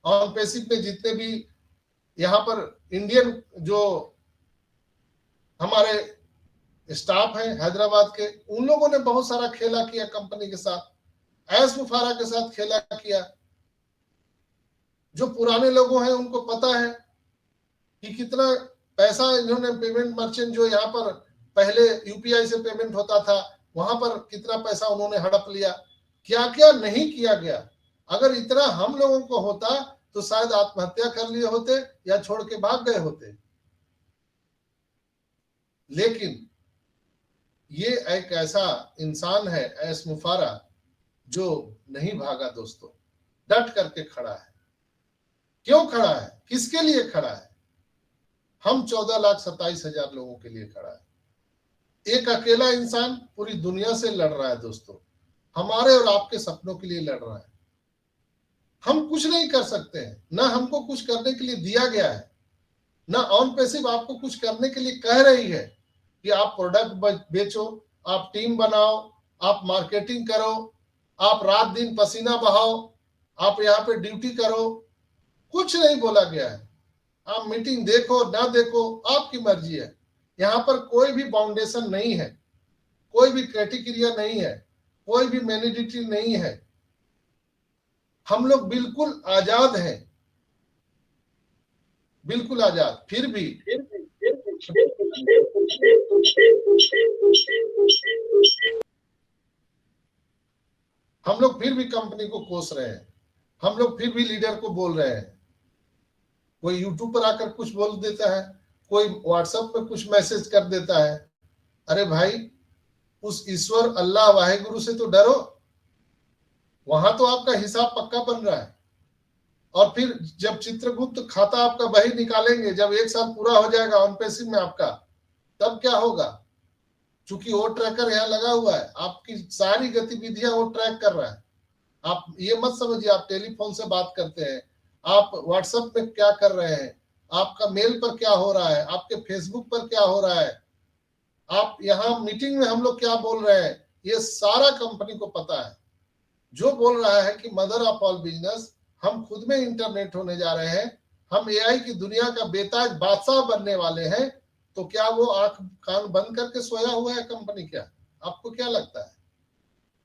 ऑन पैसिव में जितने भी यहाँ पर इंडियन जो हमारे स्टाफ है हैदराबाद के, उन लोगों ने बहुत सारा खेला किया कंपनी के साथ, ऐश मुफारा के साथ खेला किया। जो पुराने लोगों हैं उनको पता है कि कितना पैसा इन्होंने पेमेंट मर्चेंट जो यहाँ पर पहले यूपीआई से पेमेंट होता था वहां पर कितना पैसा उन्होंने हड़प लिया, क्या क्या नहीं किया गया। अगर इतना हम लोगों को होता तो शायद आत्महत्या कर लिए होते या छोड़ के भाग गए होते। लेकिन ये एक ऐसा इंसान है ऐश मुफारा जो नहीं भागा दोस्तों, डट करके खड़ा है। क्यों खड़ा है? किसके लिए खड़ा है? हम 14,27,000 लोगों के लिए खड़ा है। एक अकेला इंसान पूरी दुनिया से लड़ रहा है दोस्तों, हमारे और आपके सपनों के लिए लड़ रहा है। हम कुछ नहीं कर सकते हैं, ना हमको कुछ करने के लिए दिया गया है, ना ऑन पैसिव आपको कुछ करने के लिए कह रही है कि आप प्रोडक्ट बेचो, आप टीम बनाओ, आप मार्केटिंग करो, आप रात दिन पसीना बहाओ, आप यहाँ पे ड्यूटी करो, कुछ नहीं बोला गया है। आप मीटिंग देखो ना देखो, आपकी मर्जी है। यहाँ पर कोई भी बाउंडेशन नहीं है, कोई भी क्राइटेरिया नहीं है, कोई भी मैंडेटरी नहीं है। हम लोग बिल्कुल आजाद हैं, बिल्कुल आजाद। फिर भी हम लोग फिर भी कंपनी को कोस रहे हैं, हम लोग फिर भी लीडर को बोल रहे हैं। कोई यूट्यूब पर आकर कुछ बोल देता है, कोई व्हाट्सएप पे कुछ मैसेज कर देता है। अरे भाई, उस ईश्वर अल्लाह वाहेगुरु से तो डरो। वहां तो आपका हिसाब पक्का बन रहा है। और फिर जब चित्रगुप्त खाता आपका वही निकालेंगे, जब 1 साल पूरा हो जाएगा ऑन पैसिव में आपका, तब क्या होगा? चूंकि वो ट्रैकर यहाँ लगा हुआ है, आपकी सारी गतिविधियां वो ट्रैक कर रहा है। आप ये मत समझिए आप टेलीफोन से बात करते हैं, आप व्हाट्सएप पे क्या कर रहे हैं, आपका मेल पर क्या हो रहा है, आपके फेसबुक पर क्या हो रहा है, आप यहाँ मीटिंग में हम लोग क्या बोल रहे हैं, ये सारा कंपनी को पता है। जो बोल रहा है कि मदर ऑफ ऑल बिजनेस, हम खुद में इंटरनेट होने जा रहे हैं, हम एआई की दुनिया का बेताज बादशाह बनने वाले हैं, तो क्या वो आंख कान बंद करके सोया हुआ है कंपनी? क्या आपको क्या लगता है?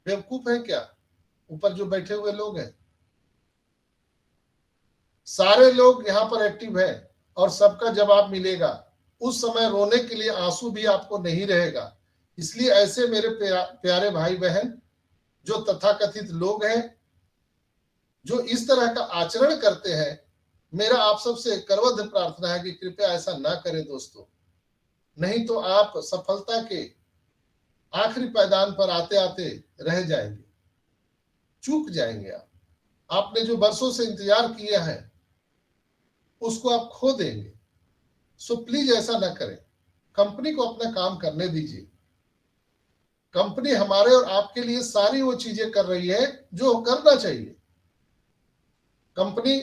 बेवकूफ है क्या ऊपर जो बैठे हुए लोग हैं? सारे लोग यहाँ पर एक्टिव है और सबका जवाब मिलेगा। उस समय रोने के लिए आंसू भी आपको नहीं रहेगा। इसलिए ऐसे मेरे प्यारे भाई बहन जो तथाकथित लोग हैं, जो इस तरह का आचरण करते हैं, मेरा आप सबसे करवद्ध प्रार्थना है कि कृपया ऐसा ना करें दोस्तों। नहीं तो आप सफलता के आखिरी पायदान पर आते आते रह जाएंगे, चूक जाएंगे। आपने जो बरसों से इंतजार किया है उसको आप खो देंगे। सो प्लीज ऐसा ना करें। कंपनी को अपना काम करने दीजिए। कंपनी हमारे और आपके लिए सारी वो चीजें कर रही है जो करना चाहिए। कंपनी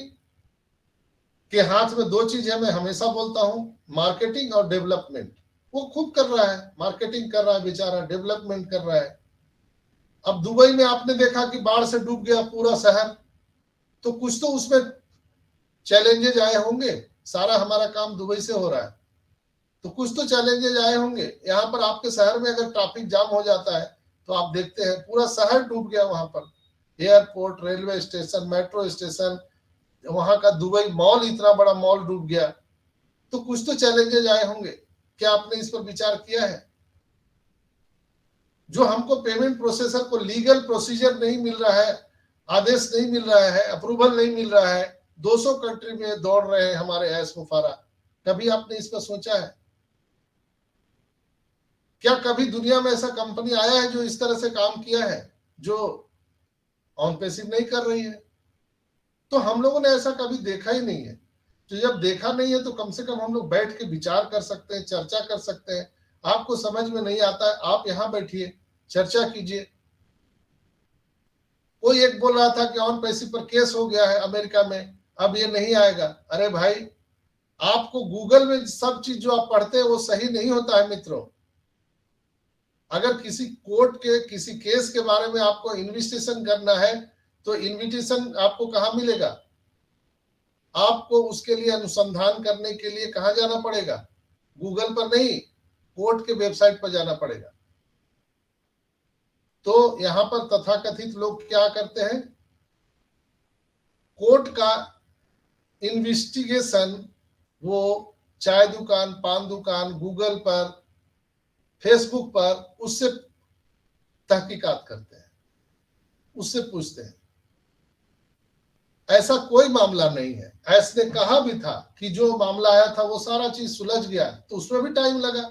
के हाथ में 2 चीज है, मैं हमेशा बोलता हूं, मार्केटिंग और डेवलपमेंट। वो खूब कर रहा है, मार्केटिंग कर रहा है बेचारा, डेवलपमेंट कर रहा है। अब दुबई में आपने देखा कि बाढ़ से डूब गया पूरा शहर, तो कुछ तो उसमें चैलेंजेज आए होंगे। सारा हमारा काम दुबई से हो रहा है, तो कुछ तो चैलेंजेज आए होंगे। यहाँ पर आपके शहर में अगर ट्रैफिक जाम हो जाता है तो आप देखते हैं पूरा शहर डूब गया। वहां पर airport, railway station, metro station, वहां का दुबई मॉल, इतना बड़ा मॉल डूब गया। तो कुछ तो चैलेंजेज आए होंगे। क्या आपने इस पर विचार किया है? जो हमको पेमेंट प्रोसेसर को लीगल प्रोसीजर नहीं मिल रहा है, आदेश नहीं मिल रहा है, अप्रूवल नहीं मिल रहा है, 200 कंट्री में दौड़ रहे हैं हमारे ऐश मुफारा। कभी आपने इस पर सोचा है? क्या कभी दुनिया में ऐसा कंपनी आया है जो इस तरह से काम किया है, जो ऑन पैसिव नहीं कर रही है? तो हम लोगों ने ऐसा कभी देखा ही नहीं है। तो जब देखा नहीं है तो कम से कम हम लोग बैठ के विचार कर सकते हैं, चर्चा कर सकते हैं। आपको समझ में नहीं आता है, आप यहां बैठिए, चर्चा कीजिए। कोई एक बोल रहा था कि ऑन पैसिव पर केस हो गया है अमेरिका में, अब ये नहीं आएगा। अरे भाई, आपको गूगल में सब चीज जो आप पढ़ते हैं वो सही नहीं होता है मित्रों। अगर किसी कोर्ट के किसी केस के बारे में आपको इन्वेस्टिगेशन करना है तो इन्विटेशन आपको कहाँ मिलेगा? आपको उसके लिए अनुसंधान करने के लिए कहाँ जाना पड़ेगा? गूगल पर नहीं, कोर्ट के वेबसाइट पर जाना पड़ेगा। तो यहां पर तथाकथित लोग क्या करते हैं, कोर्ट का इन्वेस्टिगेशन वो चाय दुकान, पान दुकान, गूगल पर, फेसबुक पर उससे तहकीकात करते हैं, उससे पूछते हैं। ऐसा कोई मामला नहीं है। ऐसने कहा भी था कि जो मामला आया था वो सारा चीज सुलझ गया, तो उसमें भी टाइम लगा।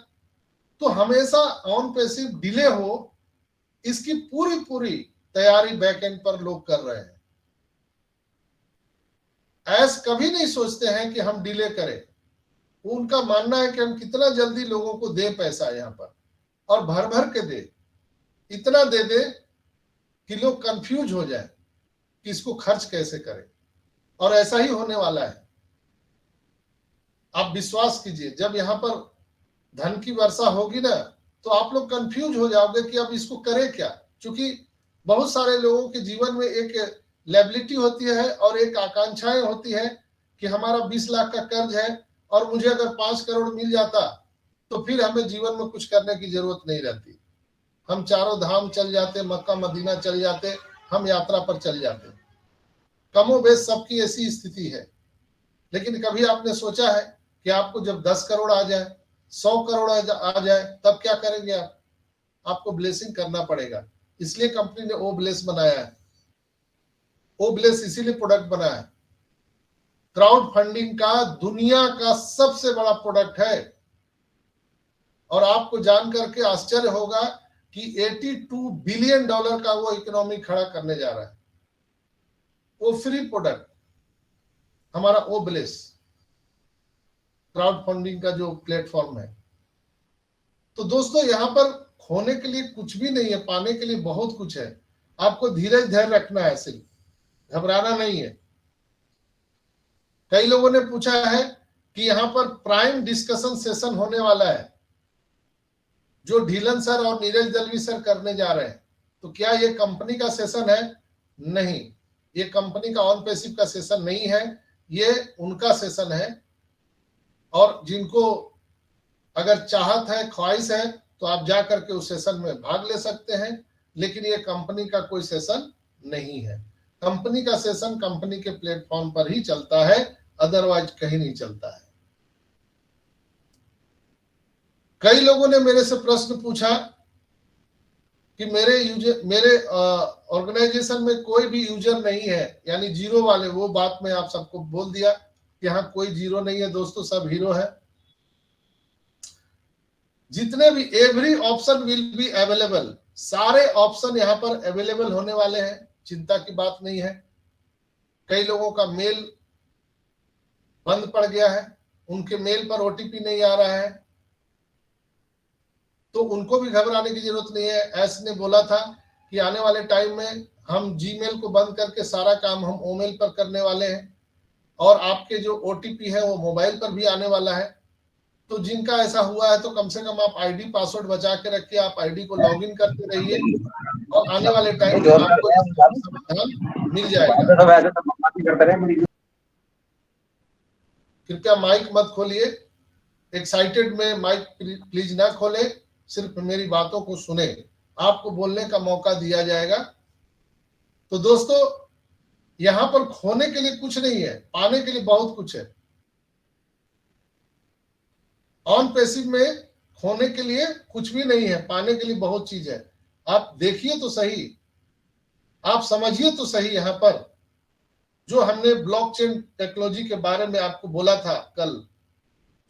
तो हमेशा ऑन पैसिव डिले हो, इसकी पूरी पूरी तैयारी बैकएंड पर लोग कर रहे हैं। ऐस कभी नहीं सोचते हैं कि हम डिले करें। उनका मानना है कि हम कितना जल्दी लोगों को दे पैसा यहाँ पर, और भर भर के दे, इतना दे दे कि लोग कंफ्यूज हो जाए कि इसको खर्च कैसे करें। और ऐसा ही होने वाला है। आप विश्वास कीजिए, जब यहाँ पर धन की वर्षा होगी ना, तो आप लोग कंफ्यूज हो जाओगे कि अब इसको करें क्या। क्योंकि बहुत सारे लोगों के जीवन में एक लायबिलिटी होती है और एक आकांक्षाएं होती है कि हमारा 20 लाख का कर्ज है और मुझे अगर 5 करोड़ मिल जाता तो फिर हमें जीवन में कुछ करने की जरूरत नहीं रहती, हम चारों धाम चल जाते, मक्का मदीना चल जाते, हम यात्रा पर चल जाते। कमोबेश सबकी ऐसी स्थिति है। लेकिन कभी आपने सोचा है कि आपको जब 10 करोड़ आ जाए, 100 करोड़ आ जाए, तब क्या करेंगे आप? आपको ब्लेसिंग करना पड़ेगा। इसलिए कंपनी ने ओ ब्लेस बनाया है। ओ ब्लेस इसीलिए प्रोडक्ट बनाया है। क्राउड फंडिंग का दुनिया का सबसे बड़ा प्रोडक्ट है और आपको जान करके आश्चर्य होगा कि $82 बिलियन का वो इकोनॉमी खड़ा करने जा रहा है। वो फ्री प्रोडक्ट हमारा ओ ब्लेस क्राउड फंडिंग का जो प्लेटफॉर्म है। तो दोस्तों यहां पर खोने के लिए कुछ भी नहीं है, पाने के लिए बहुत कुछ है। आपको धीरज धैर्य रखना है, सिर्फ घबराना नहीं है। कई लोगों ने पूछा है कि यहां पर प्राइम डिस्कशन सेशन होने वाला है जो ढीलन सर और नीरज दलवी सर करने जा रहे हैं। तो क्या ये कंपनी का सेशन है? नहीं, ये कंपनी का ऑन पैसिव का सेशन नहीं है, ये उनका सेशन है। और जिनको अगर चाहत है, ख्वाहिश है, तो आप जा करके उस सेशन में भाग ले सकते हैं। लेकिन ये कंपनी का कोई सेशन नहीं है। कंपनी का सेशन कंपनी के प्लेटफॉर्म पर ही चलता है, अदरवाइज कहीं नहीं चलता है। कई लोगों ने मेरे से प्रश्न पूछा कि मेरे ऑर्गेनाइजेशन में कोई भी यूजर नहीं है, यानी जीरो वाले। वो बात मैं आप सबको बोल दिया कि यहाँ कोई जीरो नहीं है दोस्तों, सब हीरो है। जितने भी every option will be available, सारे ऑप्शन यहाँ पर अवेलेबल होने वाले हैं, चिंता की बात नहीं है। कई लोगों का मेल बंद पड़ गया है, उनके मेल पर ओटीपी नहीं आ रहा है, तो उनको भी घबराने की जरूरत नहीं है। एस ने बोला था कि आने वाले टाइम में हम जीमेल को बंद करके सारा काम हम ओमेल पर करने वाले हैं और आपके जो ओटीपी है वो मोबाइल पर भी आने वाला है। तो जिनका ऐसा हुआ है तो कम से कम आप आईडी पासवर्ड बचा के रखिए, आप आईडी को लॉगिन करते रहिए और आने वाले टाइम में आपको समाधान मिल जाएगा। कृपया माइक मत खोलिए, एक्साइटेड में माइक प्लीज ना खोले, सिर्फ मेरी बातों को सुने, आपको बोलने का मौका दिया जाएगा। तो दोस्तों यहां पर खोने के लिए कुछ नहीं है, पाने के लिए बहुत कुछ है। ऑन पैसिव में खोने के लिए कुछ भी नहीं है, पाने के लिए बहुत चीज है। आप देखिए तो सही, आप समझिए तो सही। यहां पर जो हमने ब्लॉकचेन टेक्नोलॉजी के बारे में आपको बोला था कल,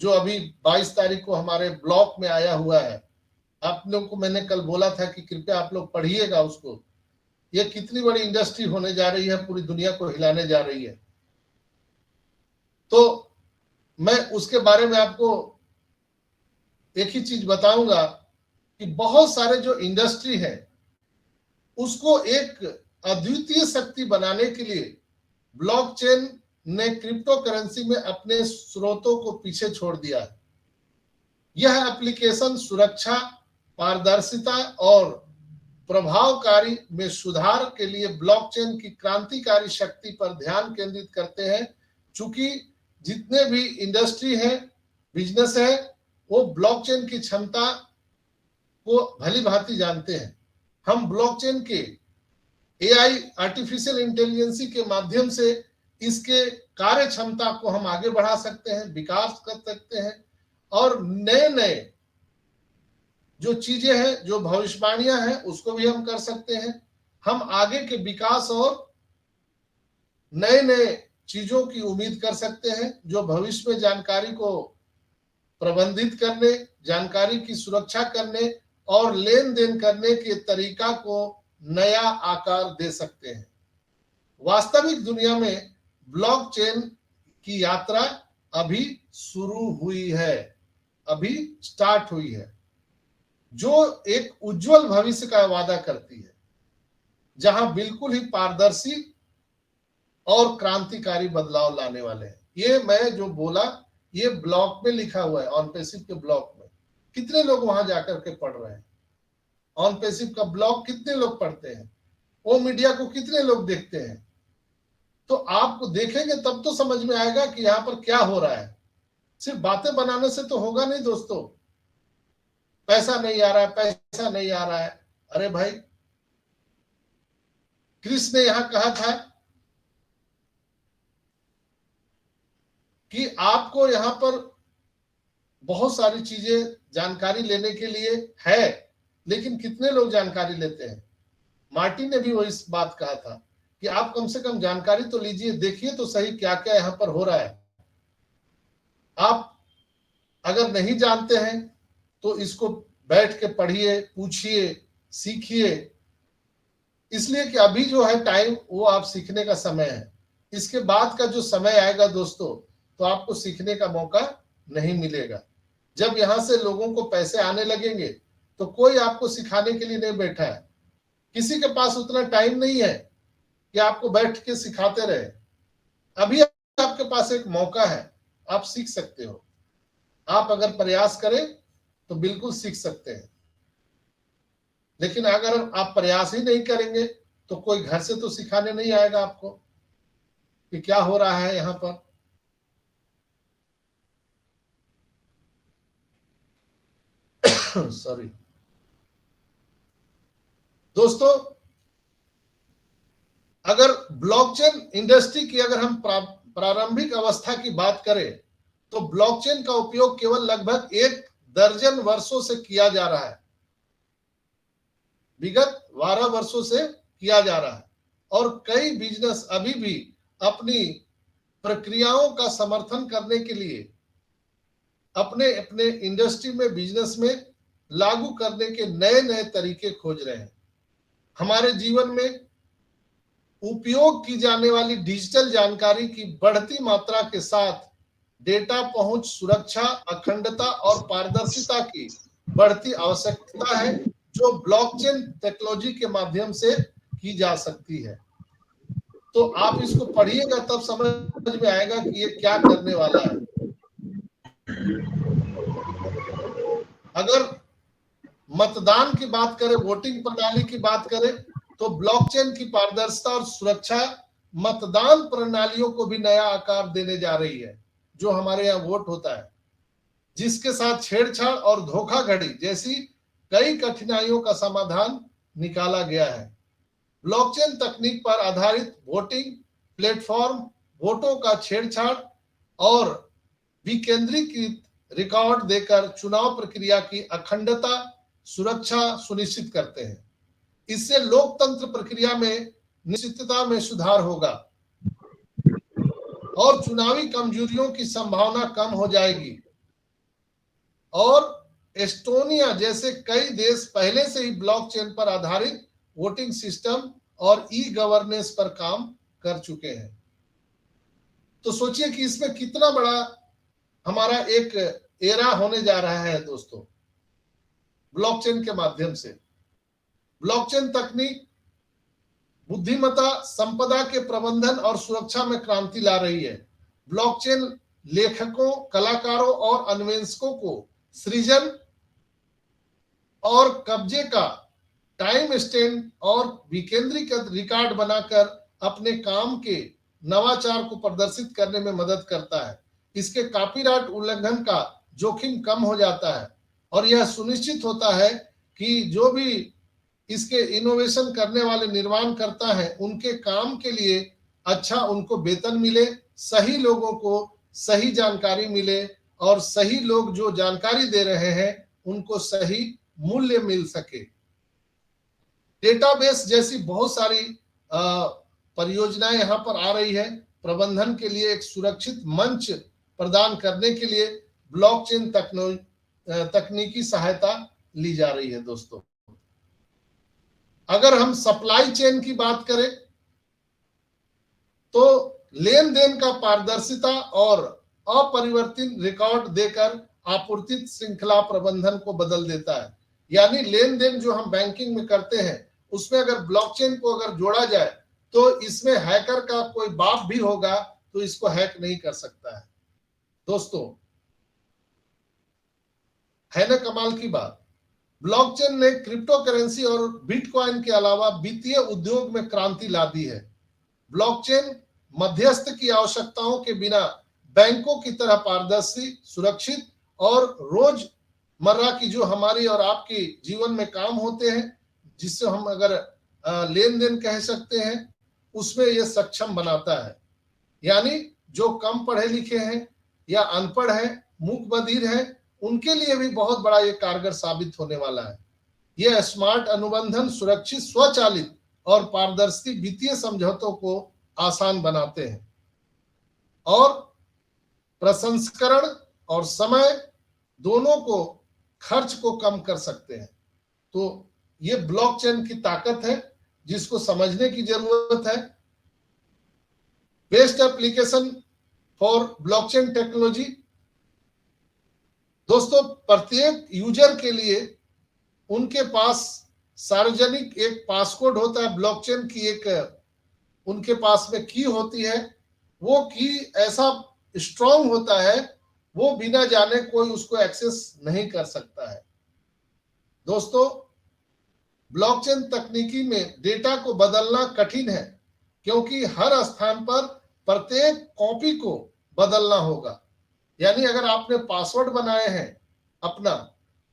जो अभी 22 तारीख को हमारे ब्लॉक में आया हुआ है, आप लोगों को मैंने कल बोला था कि कृपया आप लोग पढ़िएगा उसको। ये कितनी बड़ी इंडस्ट्री होने जा रही है, पूरी दुनिया को हिलाने जा रही है। तो मैं उसके बारे में आपको एक ही चीज बताऊंगा कि बहुत सारे जो इंडस्ट्री है उसको एक अद्वितीय शक्ति बनाने के लिए ब्लॉकचेन ने क्रिप्टो करेंसी में अपने स्रोतों को पीछे छोड़ दिया है। यह एप्लीकेशन सुरक्षा, पारदर्शिता और प्रभावकारी में सुधार के लिए ब्लॉकचेन की क्रांतिकारी शक्ति पर ध्यान केंद्रित करते हैं। चूंकि जितने भी इंडस्ट्री है, बिजनेस है, वो ब्लॉकचेन की क्षमता को भली भांति जानते हैं। हम ब्लॉकचेन के एआई आर्टिफिशियल इंटेलिजेंसी के माध्यम से इसके कार्य क्षमता को हम आगे बढ़ा सकते हैं, विकास कर सकते हैं और नए नए जो चीजें हैं, जो भविष्यवाणियां हैं, उसको भी हम कर सकते हैं। हम आगे के विकास और नए नए चीजों की उम्मीद कर सकते हैं जो भविष्य में जानकारी को प्रबंधित करने, जानकारी की सुरक्षा करने और लेन देन करने के तरीका को नया आकार दे सकते हैं। वास्तविक दुनिया में ब्लॉकचेन की यात्रा अभी शुरू हुई है, अभी स्टार्ट हुई है, जो एक उज्जवल भविष्य का वादा करती है, जहां बिल्कुल ही पारदर्शी और क्रांतिकारी बदलाव लाने वाले हैं। ये मैं जो बोला, ये ब्लॉग में लिखा हुआ है, ऑन पैसिव के ब्लॉग में। कितने लोग वहां जाकर के पढ़ रहे हैं? ऑन पैसिव का ब्लॉग कितने लोग पढ़ते हैं, ओ मीडिया को कितने लोग देखते हैं। तो आपको देखेंगे तब तो समझ में आएगा कि यहाँ पर क्या हो रहा है। सिर्फ बातें बनाने से तो होगा नहीं दोस्तों। पैसा नहीं आ रहा है, पैसा नहीं आ रहा है। अरे भाई, क्रिस ने यहां कहा था कि आपको यहां पर बहुत सारी चीजें जानकारी लेने के लिए है, लेकिन कितने लोग जानकारी लेते हैं। मार्टिन ने भी वो इस बात कहा था कि आप कम से कम जानकारी तो लीजिए, देखिए तो सही क्या क्या यहां पर हो रहा है। आप अगर नहीं जानते हैं तो इसको बैठ के पढ़िए, पूछिए, सीखिए। इसलिए कि अभी जो है टाइम, वो आप सीखने का समय है। इसके बाद का जो समय आएगा दोस्तों, तो आपको सीखने का मौका नहीं मिलेगा। जब यहां से लोगों को पैसे आने लगेंगे तो कोई आपको सिखाने के लिए नहीं बैठा है। किसी के पास उतना टाइम नहीं है कि आपको बैठ के सिखाते रहे। अभी आपके पास एक मौका है, आप सीख सकते हो। आप अगर प्रयास करें तो बिल्कुल सीख सकते हैं। लेकिन अगर आप प्रयास ही नहीं करेंगे तो कोई घर से तो सिखाने नहीं आएगा आपको कि क्या हो रहा है यहां पर। सॉरी दोस्तों, अगर ब्लॉकचेन इंडस्ट्री की अगर हम प्रारंभिक अवस्था की बात करें तो ब्लॉकचेन का उपयोग केवल लगभग 1 दर्जन वर्षों से किया जा रहा है। विगत 12 वर्षों से किया जा रहा है और कई बिजनेस अभी भी अपनी प्रक्रियाओं का समर्थन करने के लिए अपने अपने इंडस्ट्री में, बिजनेस में लागू करने के नए नए तरीके खोज रहे हैं। हमारे जीवन में उपयोग की जाने वाली डिजिटल जानकारी की बढ़ती मात्रा के साथ डेटा पहुंच, सुरक्षा, अखंडता और पारदर्शिता की बढ़ती आवश्यकता है, जो ब्लॉकचेन टेक्नोलॉजी के माध्यम से की जा सकती है। तो आप इसको पढ़िएगा तब समझ में आएगा कि ये क्या करने वाला है। अगर मतदान की बात करें, वोटिंग प्रणाली की बात करें, तो ब्लॉकचेन की पारदर्शिता और सुरक्षा मतदान प्रणालियों को भी नया आकार देने जा रही है। जो हमारे यहाँ वोट होता है, जिसके साथ छेड़छाड़ और धोखाधड़ी जैसी कई कठिनाइयों का समाधान निकाला गया है। ब्लॉकचेन तकनीक पर आधारित वोटिंग प्लेटफॉर्म वोटों का छेड़छाड़ और विकेंद्रीकृत रिकॉर्ड देकर चुनाव प्रक्रिया की अखंडता, सुरक्षा सुनिश्चित करते हैं। इससे लोकतंत्र प्रक्रिया में निश्चितता में सुधार होगा और चुनावी कमजोरियों की संभावना कम हो जाएगी। और एस्टोनिया जैसे कई देश पहले से ही ब्लॉकचेन पर आधारित वोटिंग सिस्टम और ई गवर्नेंस पर काम कर चुके हैं। तो सोचिए कि इसमें कितना बड़ा हमारा एक एरा होने जा रहा है दोस्तों, ब्लॉकचेन के माध्यम से। ब्लॉकचेन तकनीक बुद्धिमत्ता, संपदा के प्रबंधन और सुरक्षा में क्रांति ला रही है। ब्लॉकचेन लेखकों, कलाकारों और अन्वेषकों को सृजन और कब्जे का टाइम स्टैम्प और विकेंद्रीकृत रिकॉर्ड बनाकर अपने काम के नवाचार को प्रदर्शित करने में मदद करता है। इसके कॉपीराइट उल्लंघन का जोखिम कम हो जाता है और यह सुनिश्चित होता है कि जो भी इसके इनोवेशन करने वाले निर्माण करता है, उनके काम के लिए अच्छा उनको वेतन मिले, सही लोगों को सही जानकारी मिले और सही लोग जो जानकारी दे रहे हैं उनको सही मूल्य मिल सके। डेटाबेस जैसी बहुत सारी परियोजनाएं यहाँ पर आ रही है। प्रबंधन के लिए एक सुरक्षित मंच प्रदान करने के लिए ब्लॉकचेन तकनीकी सहायता ली जा रही है दोस्तों। अगर हम सप्लाई चेन की बात करें तो लेन देन का पारदर्शिता और अपरिवर्तित रिकॉर्ड देकर आपूर्ति श्रृंखला प्रबंधन को बदल देता है। यानी लेन देन जो हम बैंकिंग में करते हैं, उसमें अगर ब्लॉकचेन को अगर जोड़ा जाए तो इसमें हैकर का कोई बाप भी होगा तो इसको हैक नहीं कर सकता है। दोस्तों, है ना कमाल की बात। ब्लॉकचेन ने क्रिप्टो करेंसी और बिटकॉइन के अलावा वित्तीय उद्योग में क्रांति ला दी है। ब्लॉकचेन मध्यस्थ की आवश्यकताओं के बिना बैंकों की तरह पारदर्शी, सुरक्षित और रोजमर्रा की जो हमारी और आपकी जीवन में काम होते हैं, जिससे हम अगर लेन देन कह सकते हैं, उसमें यह सक्षम बनाता है। यानी जो कम पढ़े लिखे हैं या अनपढ़ है, मूक बधिर है, उनके लिए भी बहुत बड़ा ये कारगर साबित होने वाला है। यह स्मार्ट अनुबंधन, सुरक्षित, स्वचालित और पारदर्शी वित्तीय समझौतों को आसान बनाते हैं और प्रसंस्करण और समय दोनों को खर्च को कम कर सकते हैं। तो ये ब्लॉकचेन की ताकत है जिसको समझने की जरूरत है। Best application for blockchain technology. दोस्तों, प्रत्येक यूजर के लिए उनके पास सार्वजनिक एक पासकोड होता है, ब्लॉकचेन की एक उनके पास में की होती है। वो की ऐसा स्ट्रांग होता है, वो बिना जाने कोई उसको एक्सेस नहीं कर सकता है। दोस्तों, ब्लॉकचेन तकनीकी में डेटा को बदलना कठिन है, क्योंकि हर स्थान पर प्रत्येक कॉपी को बदलना होगा। यानी अगर आपने पासवर्ड बनाए हैं अपना,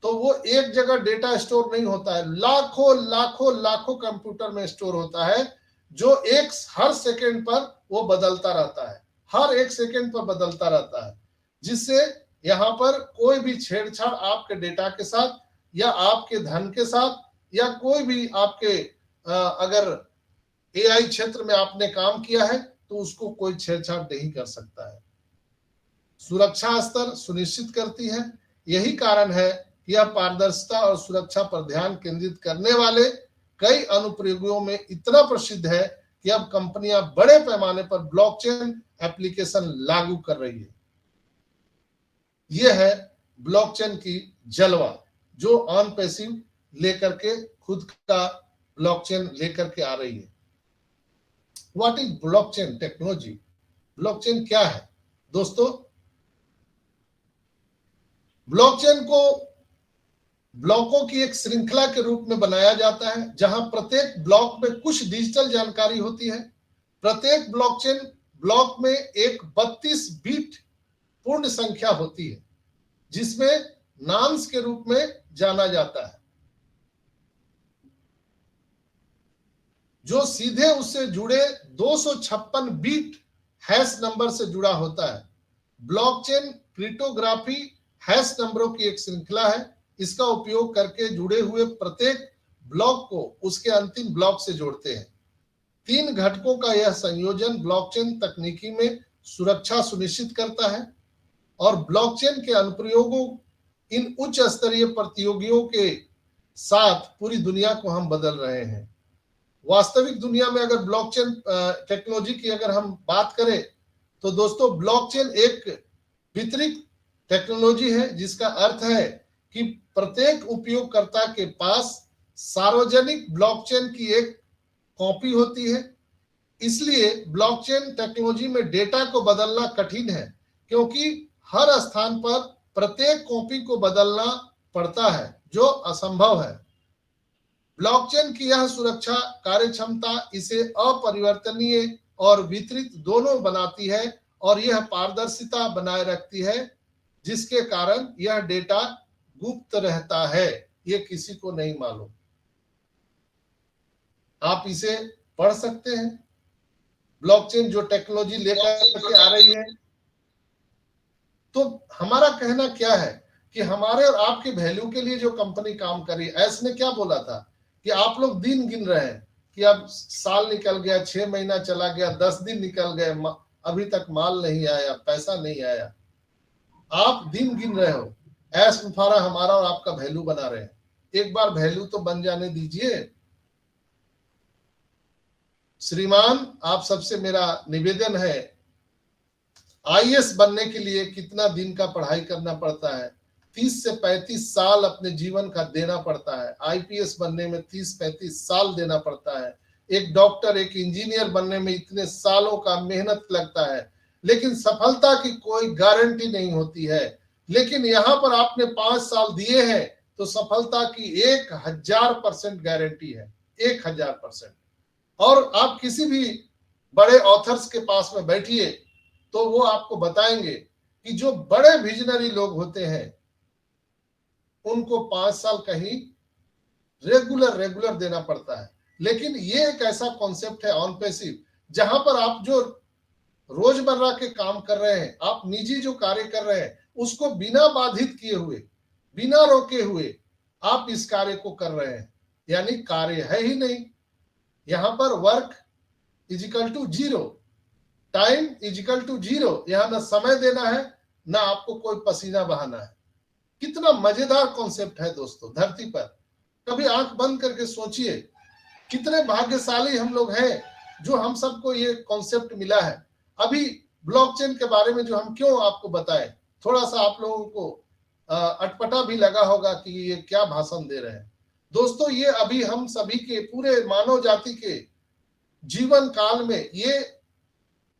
तो वो एक जगह डेटा स्टोर नहीं होता है, लाखों लाखों लाखों कंप्यूटर में स्टोर होता है, जो हर सेकंड पर वो बदलता रहता है, हर एक सेकंड पर बदलता रहता है, जिससे यहाँ पर कोई भी छेड़छाड़ आपके डेटा के साथ या आपके धन के साथ या कोई भी आपके अगर एआई क्षेत्र में आपने काम किया है तो उसको कोई छेड़छाड़ नहीं कर सकता है। सुरक्षा स्तर सुनिश्चित करती है। यही कारण है कि यह पारदर्शिता और सुरक्षा पर ध्यान केंद्रित करने वाले कई अनुप्रयोगों में इतना प्रसिद्ध है कि अब कंपनियां बड़े पैमाने पर ब्लॉकचेन एप्लीकेशन लागू कर रही है। यह है ब्लॉकचेन की जलवा, जो ऑन पैसिव लेकर के खुद का ब्लॉकचेन लेकर के आ रही है। What is blockchain technology? Blockchain क्या है दोस्तों? ब्लॉकचेन को ब्लॉकों की एक श्रृंखला के रूप में बनाया जाता है, जहां प्रत्येक ब्लॉक में कुछ डिजिटल जानकारी होती है। प्रत्येक ब्लॉकचेन ब्लॉक में एक 32 बिट पूर्ण संख्या होती है, जिसमें नाम्स के रूप में जाना जाता है, जो सीधे उससे जुड़े 256 बिट हैश नंबर से जुड़ा होता है। ब्लॉकचेन क्रिप्टोग्राफी हैश नंबरों की एक श्रृंखला है। इसका उपयोग करके जुड़े हुए प्रत्येक ब्लॉक को उसके अंतिम ब्लॉक से जोड़ते हैं। 3 घटकों का यह संयोजन ब्लॉकचेन तकनीकी में सुरक्षा सुनिश्चित करता है और ब्लॉकचेन के अनुप्रयोगों इन उच्च स्तरीय प्रतियोगियों के साथ पूरी दुनिया को हम बदल रहे हैं। वास्तविक दुनिया में अगर ब्लॉकचेन टेक्नोलॉजी की अगर हम बात करें तो दोस्तों, ब्लॉकचेन एक वितरित टेक्नोलॉजी है, जिसका अर्थ है कि प्रत्येक उपयोगकर्ता के पास सार्वजनिक ब्लॉकचेन की एक कॉपी होती है। इसलिए ब्लॉकचेन टेक्नोलॉजी में डेटा को बदलना कठिन है, क्योंकि हर स्थान पर प्रत्येक कॉपी को बदलना पड़ता है, जो असंभव है। ब्लॉकचेन की यह सुरक्षा कार्यक्षमता इसे अपरिवर्तनीय और वितरित दोनों बनाती है और यह पारदर्शिता बनाए रखती है, जिसके कारण यह डेटा गुप्त रहता है, ये किसी को नहीं मालूम। आप इसे पढ़ सकते हैं। ब्लॉकचेन जो टेक्नोलॉजी लेकर के आ रही है, तो हमारा कहना क्या है कि हमारे और आपके वैल्यू के लिए जो कंपनी काम कर रही है, एस ने क्या बोला था कि आप लोग दिन गिन रहे हैं कि अब साल निकल गया, 6 महीना चला गया, 10 दिन निकल गए, अभी तक माल नहीं आया, पैसा नहीं आया। आप दिन गिन रहे हो, ऐश मुफारा हमारा और आपका वैल्यू बना रहे हैं। एक बार वैल्यू तो बन जाने दीजिए। श्रीमान, आप सबसे मेरा निवेदन है, आईएएस बनने के लिए कितना दिन का पढ़ाई करना पड़ता है? 30 से 35 साल अपने जीवन का देना पड़ता है। आईपीएस बनने में 30-35 साल देना पड़ता है। एक डॉक्टर, एक इंजीनियर बनने में इतने सालों का मेहनत लगता है, लेकिन सफलता की कोई गारंटी नहीं होती है। लेकिन यहाँ पर आपने 5 साल दिए हैं, तो सफलता की 1000% गारंटी है, 1000%। और आप किसी भी बड़े ऑथर्स के पास में बैठिए तो वो आपको बताएंगे कि जो बड़े विजनरी लोग होते हैं उनको 5 साल कहीं रेगुलर देना पड़ता है, लेकिन ये एक ऐसा कॉन्सेप्ट है ऑन पैसिव, जहां पर आप जो रोजमर्रा के काम कर रहे हैं, आप निजी जो कार्य कर रहे हैं, उसको बिना बाधित किए हुए, बिना रोके हुए आप इस कार्य को कर रहे हैं, यानी कार्य है ही नहीं। यहां पर work equal to zero, time equal to zero. यहां ना समय देना है, ना आपको कोई पसीना बहाना है। कितना मजेदार कॉन्सेप्ट है दोस्तों धरती पर। कभी आंख बंद करके सोचिए, कितने भाग्यशाली हम लोग हैं जो हम सबको ये कॉन्सेप्ट मिला है। अभी ब्लॉकचेन के बारे में जो हम क्यों आपको बताएं, थोड़ा सा आप लोगों को अटपटा भी लगा होगा कि ये क्या भाषण दे रहे हैं। दोस्तों, ये अभी हम सभी के पूरे मानव जाति के जीवन काल में ये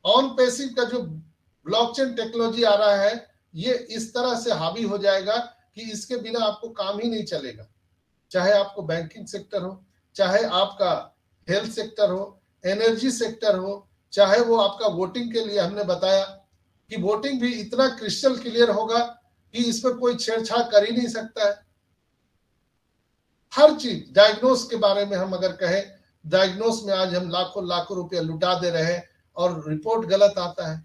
ऑन पैसिव का जो ब्लॉकचेन टेक्नोलॉजी आ रहा है, ये इस तरह से हावी हो जाएगा कि इसके बिना आपको काम ही नहीं चलेगा। चाहे आपको बैंकिंग सेक्टर हो, चाहे आपका हेल्थ सेक्टर हो, एनर्जी सेक्टर हो, चाहे वो आपका वोटिंग के लिए हमने बताया कि वोटिंग भी इतना क्रिस्टल क्लियर होगा कि इस पर कोई छेड़छाड़ कर ही नहीं सकता है। हर चीज डायग्नोस के बारे में हम अगर कहें, डायग्नोस में आज हम लाखों रुपया लुटा दे रहे हैं और रिपोर्ट गलत आता है।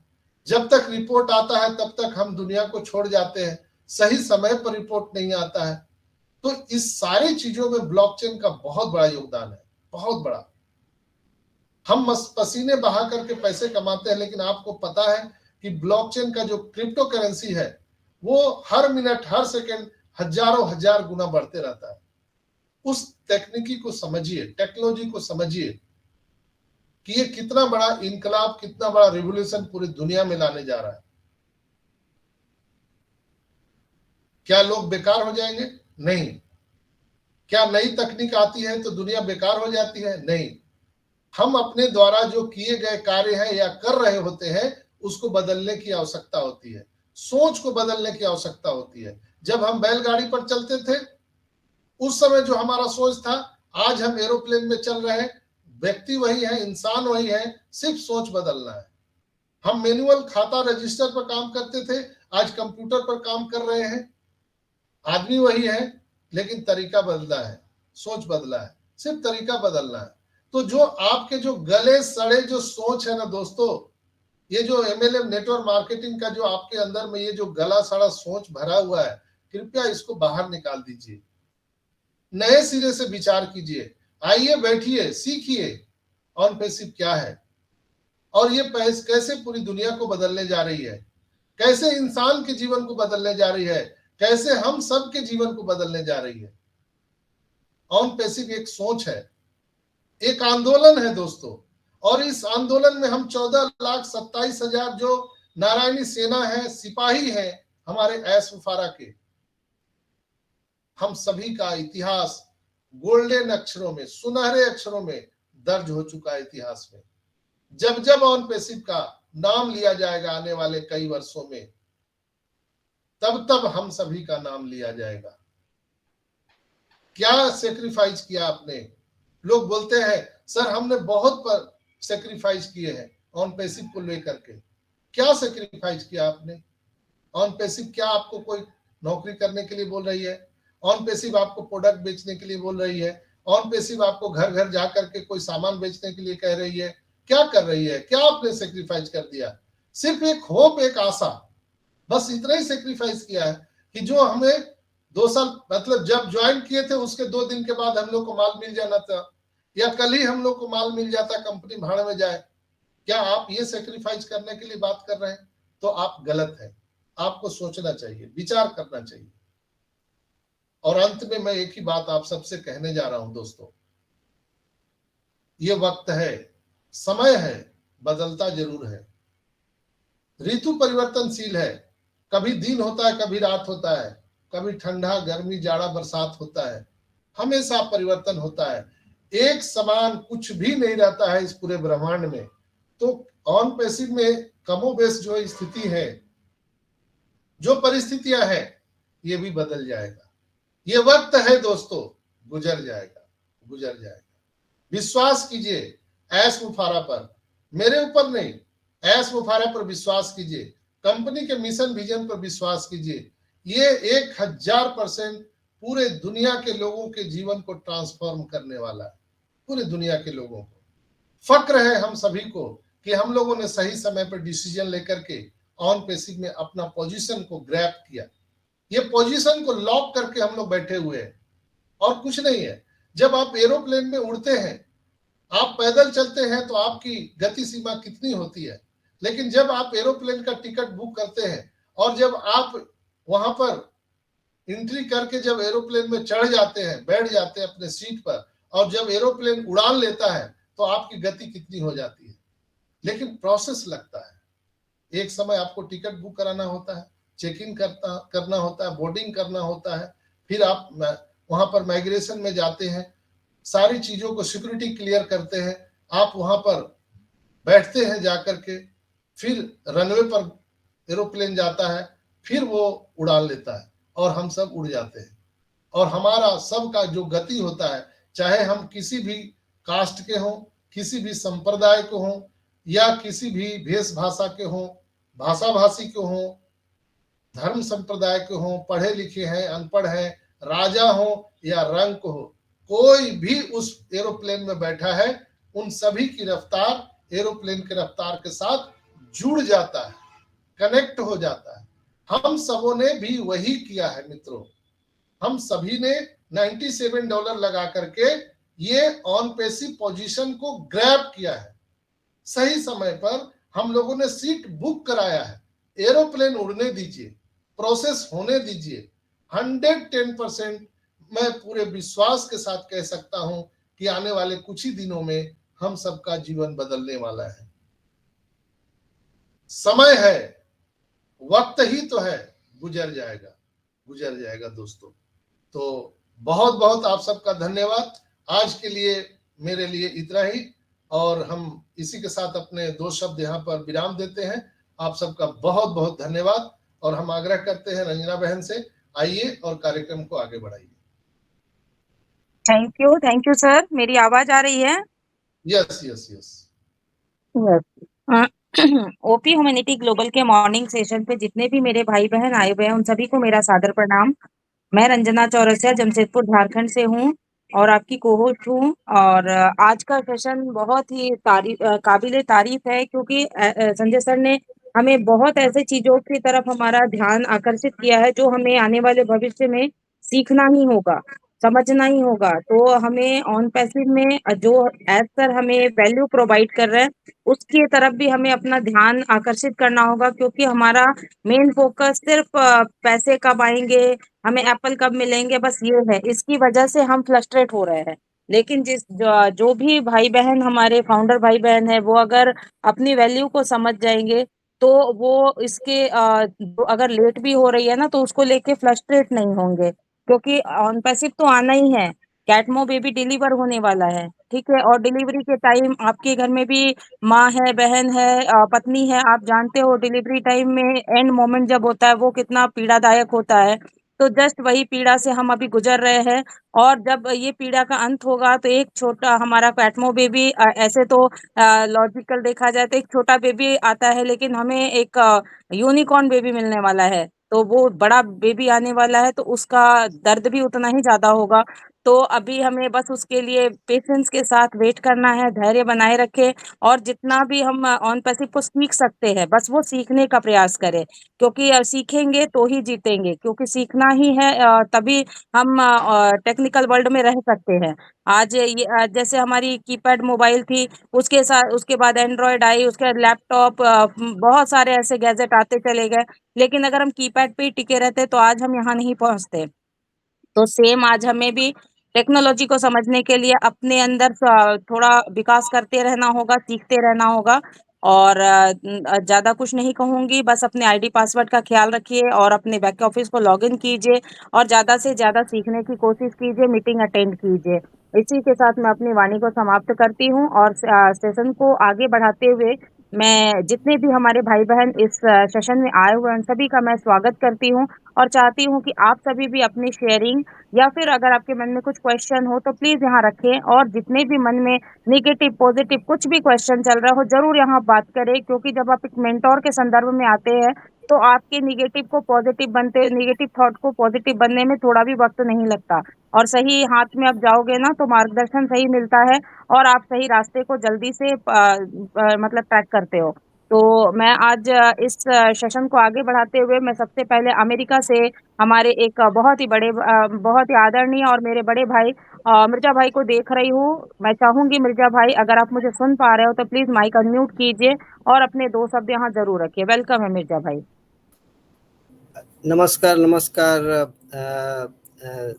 जब तक रिपोर्ट आता है तब तक हम दुनिया को छोड़ जाते हैं, सही समय पर रिपोर्ट नहीं आता है। तो इस सारी चीजों में ब्लॉकचेन का बहुत बड़ा योगदान है, बहुत बड़ा। हम पसीने बहा करके पैसे कमाते हैं, लेकिन आपको पता है कि ब्लॉकचेन का जो क्रिप्टो करेंसी है वो हर मिनट हर सेकंड हजारों हजार गुना बढ़ते रहता है। उस टेक्निकी को समझिए, टेक्नोलॉजी को समझिए कि ये कितना बड़ा इनकलाब, कितना बड़ा रिवॉल्यूशन पूरी दुनिया में लाने जा रहा है। क्या लोग बेकार हो जाएंगे? नहीं। क्या नई तकनीक आती है तो दुनिया बेकार हो जाती है? नहीं। हम अपने द्वारा जो किए गए कार्य हैं या कर रहे होते हैं उसको बदलने की आवश्यकता होती है, सोच को बदलने की आवश्यकता होती है। जब हम बैलगाड़ी पर चलते थे उस समय जो हमारा सोच था, आज हम एरोप्लेन में चल रहे हैं, व्यक्ति वही है, इंसान वही है, सिर्फ सोच बदलना है। हम मैनुअल खाता रजिस्टर पर काम करते थे, आज कंप्यूटर पर काम कर रहे हैं। आदमी वही है लेकिन तरीका बदला है, सोच बदला है, सिर्फ तरीका बदलना है। तो जो आपके जो गले सड़े जो सोच है ना दोस्तों, ये जो MLM नेटवर्क मार्केटिंग का जो आपके अंदर में ये जो गला सड़ा सोच भरा हुआ है, कृपया इसको बाहर निकाल दीजिए, नए सिरे से विचार कीजिए। आइए बैठिए, सीखिए ऑन पैसिव क्या है और ये कैसे पूरी दुनिया को बदलने जा रही है, कैसे इंसान के जीवन को बदलने जा रही है, कैसे हम सब के जीवन को बदलने जा रही है। ऑन पैसिव एक सोच है, एक आंदोलन है दोस्तों, और इस आंदोलन में हम 14,27,000 जो नारायणी सेना है, सिपाही है हमारे ऐश वफारा के, हम सभी का इतिहास गोल्डन अक्षरों में, सुनहरे अक्षरों में दर्ज हो चुका है इतिहास में। जब जब ऑन पैसिव का नाम लिया जाएगा आने वाले कई वर्षों में, तब तब हम सभी का नाम लिया जाएगा। क्या सेक्रीफाइस किया आपने? लोग बोलते हैं सर हमने बहुत पर सेक्रीफाइस किए हैं ऑन पैसिव को लेकर के। क्या सेक्रीफाइस किया आपने? ऑन पैसिव क्या आपको कोई नौकरी करने के लिए बोल रही है? ऑन पैसिव आपको प्रोडक्ट बेचने के लिए बोल रही है? ऑन पैसिव आपको घर घर जा करके कोई सामान बेचने के लिए कह रही है? क्या कर रही है? क्या आपने सेक्रीफाइस कर दिया? सिर्फ एक होप, एक आशा, बस इतना ही सेक्रीफाइस किया है कि जो हमें 2 साल मतलब जब ज्वाइन किए थे उसके 2 दिन के बाद हम लोग को माल मिल जाना था, या कल ही हम लोग को माल मिल जाता, कंपनी भाड़ में जाए। क्या आप ये सेक्रीफाइस करने के लिए बात कर रहे हैं? तो आप गलत हैं। आपको सोचना चाहिए, विचार करना चाहिए। और अंत में मैं एक ही बात आप सबसे कहने जा रहा हूं दोस्तों, ये वक्त है, समय है, बदलता जरूर है, ऋतु परिवर्तनशील है। कभी दिन होता है, कभी रात होता है, कभी ठंडा, गर्मी, जाड़ा, बरसात होता है, हमेशा परिवर्तन होता है। एक समान कुछ भी नहीं रहता है इस पूरे ब्रह्मांड में। तो ऑन पैसिव में कमोबेश जो स्थिति है, जो परिस्थितियां हैं, ये भी बदल जाएगा, ये वक्त है दोस्तों, गुजर जाएगा, गुजर जाएगा। विश्वास कीजिए ऐश मुफारा पर, मेरे ऊपर नहीं, ऐश मुफारा पर विश्वास कीजिए, कंपनी के मिशन विजन पर विश्वास कीजिए। ये 1000% पूरे दुनिया के लोगों के जीवन को ट्रांसफॉर्म करने वाला है, पूरे दुनिया के लोगों को। फक्र है हम सभी को कि हम लोगों ने सही समय पर डिसीजन लेकर के ऑन पेसिंग में अपना पोजीशन को ग्रैब किया। ये पोजीशन को लॉक करके हम लोग बैठे हुए हैं और कुछ नहीं है। जब आप एरोप्लेन में उड़ते हैं, आप पैदल चलते हैं तो आपकी गति सीमा कितनी होती है, लेकिन जब आप एरोप्लेन का टिकट बुक करते हैं और जब आप वहां पर एंट्री करके जब एरोप्लेन में चढ़ जाते हैं, बैठ जाते हैं अपने सीट पर, और जब एरोप्लेन उड़ान लेता है तो आपकी गति कितनी हो जाती है। लेकिन प्रोसेस लगता है। एक समय आपको टिकट बुक कराना होता है, चेक इन करना होता है, बोर्डिंग करना होता है, फिर आप वहां पर माइग्रेशन में जाते हैं, सारी चीजों को सिक्योरिटी क्लियर करते हैं, आप वहां पर बैठते हैं जाकर के, फिर रनवे पर एरोप्लेन जाता है, फिर वो उड़ान लेता है और हम सब उड़ जाते हैं। और हमारा सबका जो गति होता है, चाहे हम किसी भी कास्ट के हों, किसी भी संप्रदाय के हों, या किसी भी भेष भाषा के हों, भाषा भाषी के हों, धर्म संप्रदाय के हों, पढ़े लिखे हैं, अनपढ़ हैं, राजा हो या रंक हो, कोई भी उस एरोप्लेन में बैठा है, उन सभी की रफ्तार एरोप्लेन के रफ्तार के साथ जुड़ जाता है, कनेक्ट हो जाता है। हम सबों ने भी वही किया है मित्रों। हम सभी ने $97 लगा करके ये ऑन पेसिव पोजीशन को ग्रैब किया है। सही समय पर हम लोगों ने सीट बुक कराया है। एरोप्लेन उड़ने दीजिए, प्रोसेस होने दीजिए। 110% मैं पूरे विश्वास के साथ कह सकता हूं कि आने वाले कुछ ही दिनों में हम सबका जीवन बदलने वाला है। समय है, वक्त ही तो है, गुजर जाएगा, गुजर जाएगा दोस्तों। तो बहुत बहुत आप सबका धन्यवाद। आज के लिए मेरे लिए इतना ही, और हम इसी के साथ अपने 2 शब्द यहाँ पर विराम देते हैं। आप सबका बहुत बहुत धन्यवाद, और हम आग्रह करते हैं रंजना बहन से, आइए और कार्यक्रम को आगे बढ़ाइए। Thank you sir. मेरी आवाज आ रही है? Yes yes yes. OP humanity global के मॉर्निंग सेशन पे जितने भी मेरे भाई बहन आए हुए हैं, उन सभी को मेरा सादर प्रणाम। मैं रंजना चौरसिया जमशेदपुर झारखंड से हूँ और आपकी कोहोस्ट हूँ। और आज का सेशन बहुत ही काबिले तारीफ है, क्योंकि संजय सर ने हमें बहुत ऐसे चीजों की तरफ हमारा ध्यान आकर्षित किया है जो हमें आने वाले भविष्य में सीखना ही होगा, समझना ही होगा। तो हमें ऑन पैसिव में जो एज सर हमें वैल्यू प्रोवाइड कर रहे हैं, उसकी तरफ भी हमें अपना ध्यान आकर्षित करना होगा, क्योंकि हमारा मेन फोकस सिर्फ पैसे कब आएंगे, हमें एप्पल कब मिलेंगे, बस ये है। इसकी वजह से हम फ्रस्ट्रेट हो रहे हैं। लेकिन जो भी भाई बहन हमारे फाउंडर भाई बहन है, वो अगर अपनी वैल्यू को समझ जाएंगे, तो वो इसके अगर लेट भी हो रही है ना, तो उसको लेके फ्रस्ट्रेट नहीं होंगे, क्योंकि ऑन पैसिव तो आना ही है। कैटमो बेबी डिलीवर होने वाला है, ठीक है। और डिलीवरी के टाइम आपके घर में भी माँ है, बहन है, पत्नी है, आप जानते हो डिलीवरी टाइम में एंड मोमेंट जब होता है वो कितना पीड़ादायक होता है। तो जस्ट वही पीड़ा से हम अभी गुजर रहे हैं। और जब ये पीड़ा का अंत होगा, तो एक छोटा हमारा कैटमो बेबी, ऐसे तो लॉजिकल देखा जाए तो एक छोटा बेबी आता है, लेकिन हमें एक यूनिकॉर्न बेबी मिलने वाला है। तो वो बड़ा बेबी आने वाला है, तो उसका दर्द भी उतना ही ज्यादा होगा। तो अभी हमें बस उसके लिए पेशेंस के साथ वेट करना है, धैर्य बनाए रखे, और जितना भी हम ऑन पैसिव को सीख सकते हैं, बस वो सीखने का प्रयास करें, क्योंकि सीखेंगे तो ही जीतेंगे। क्योंकि सीखना ही है, तभी हम टेक्निकल वर्ल्ड में रह सकते हैं। आज ये जैसे हमारी कीपैड मोबाइल थी, उसके साथ उसके बाद एंड्रॉयड आई, उसके बाद लैपटॉप, बहुत सारे ऐसे गैजेट आते चले गए। लेकिन अगर हम कीपैड पे ही टिके रहते तो आज हम यहाँ नहीं पहुंचते। तो सेम आज हमें भी टेक्नोलॉजी को समझने के लिए अपने अंदर थोड़ा विकास करते रहना होगा, सीखते रहना होगा। और ज्यादा कुछ नहीं कहूंगी, बस अपने आईडी पासवर्ड का ख्याल रखिए और अपने बैक ऑफिस को लॉगिन कीजिए, और ज्यादा से ज्यादा सीखने की कोशिश कीजिए, मीटिंग अटेंड कीजिए। इसी के साथ मैं अपनी वाणी को समाप्त करती हूँ और सेशन को आगे बढ़ाते हुए मैं जितने भी हमारे भाई बहन इस सेशन में आए हुए हैं, उन सभी का मैं स्वागत करती हूँ और चाहती हूँ कि आप सभी भी अपनी शेयरिंग या फिर अगर आपके मन में कुछ क्वेश्चन हो तो प्लीज यहाँ रखें, और जितने भी मन में नेगेटिव पॉजिटिव कुछ भी क्वेश्चन चल रहा हो जरूर यहाँ बात करें, क्योंकि जब आप एक मेंटोर के संदर्भ में आते हैं तो आपके निगेटिव को पॉजिटिव बनते, निगेटिव थॉट को पॉजिटिव बनने में थोड़ा भी वक्त नहीं लगता, और सही हाथ में आप जाओगे ना तो मार्गदर्शन सही मिलता है और आप सही रास्ते को जल्दी से मतलब ट्रैक करते हो। तो मैं आज इस सेशन को आगे बढ़ाते हुए मैं सबसे पहले अमेरिका से हमारे एक बहुत ही बड़े बहुत ही आदरणीय और मेरे बड़े भाई मिर्जा भाई को देख रही हूँ। मैं चाहूंगी मिर्जा भाई, अगर आप मुझे सुन पा रहे हो तो प्लीज माइक अनम्यूट कीजिए और अपने 2 शब्द यहाँ जरूर रखिए। वेलकम है मिर्जा भाई। नमस्कार नमस्कार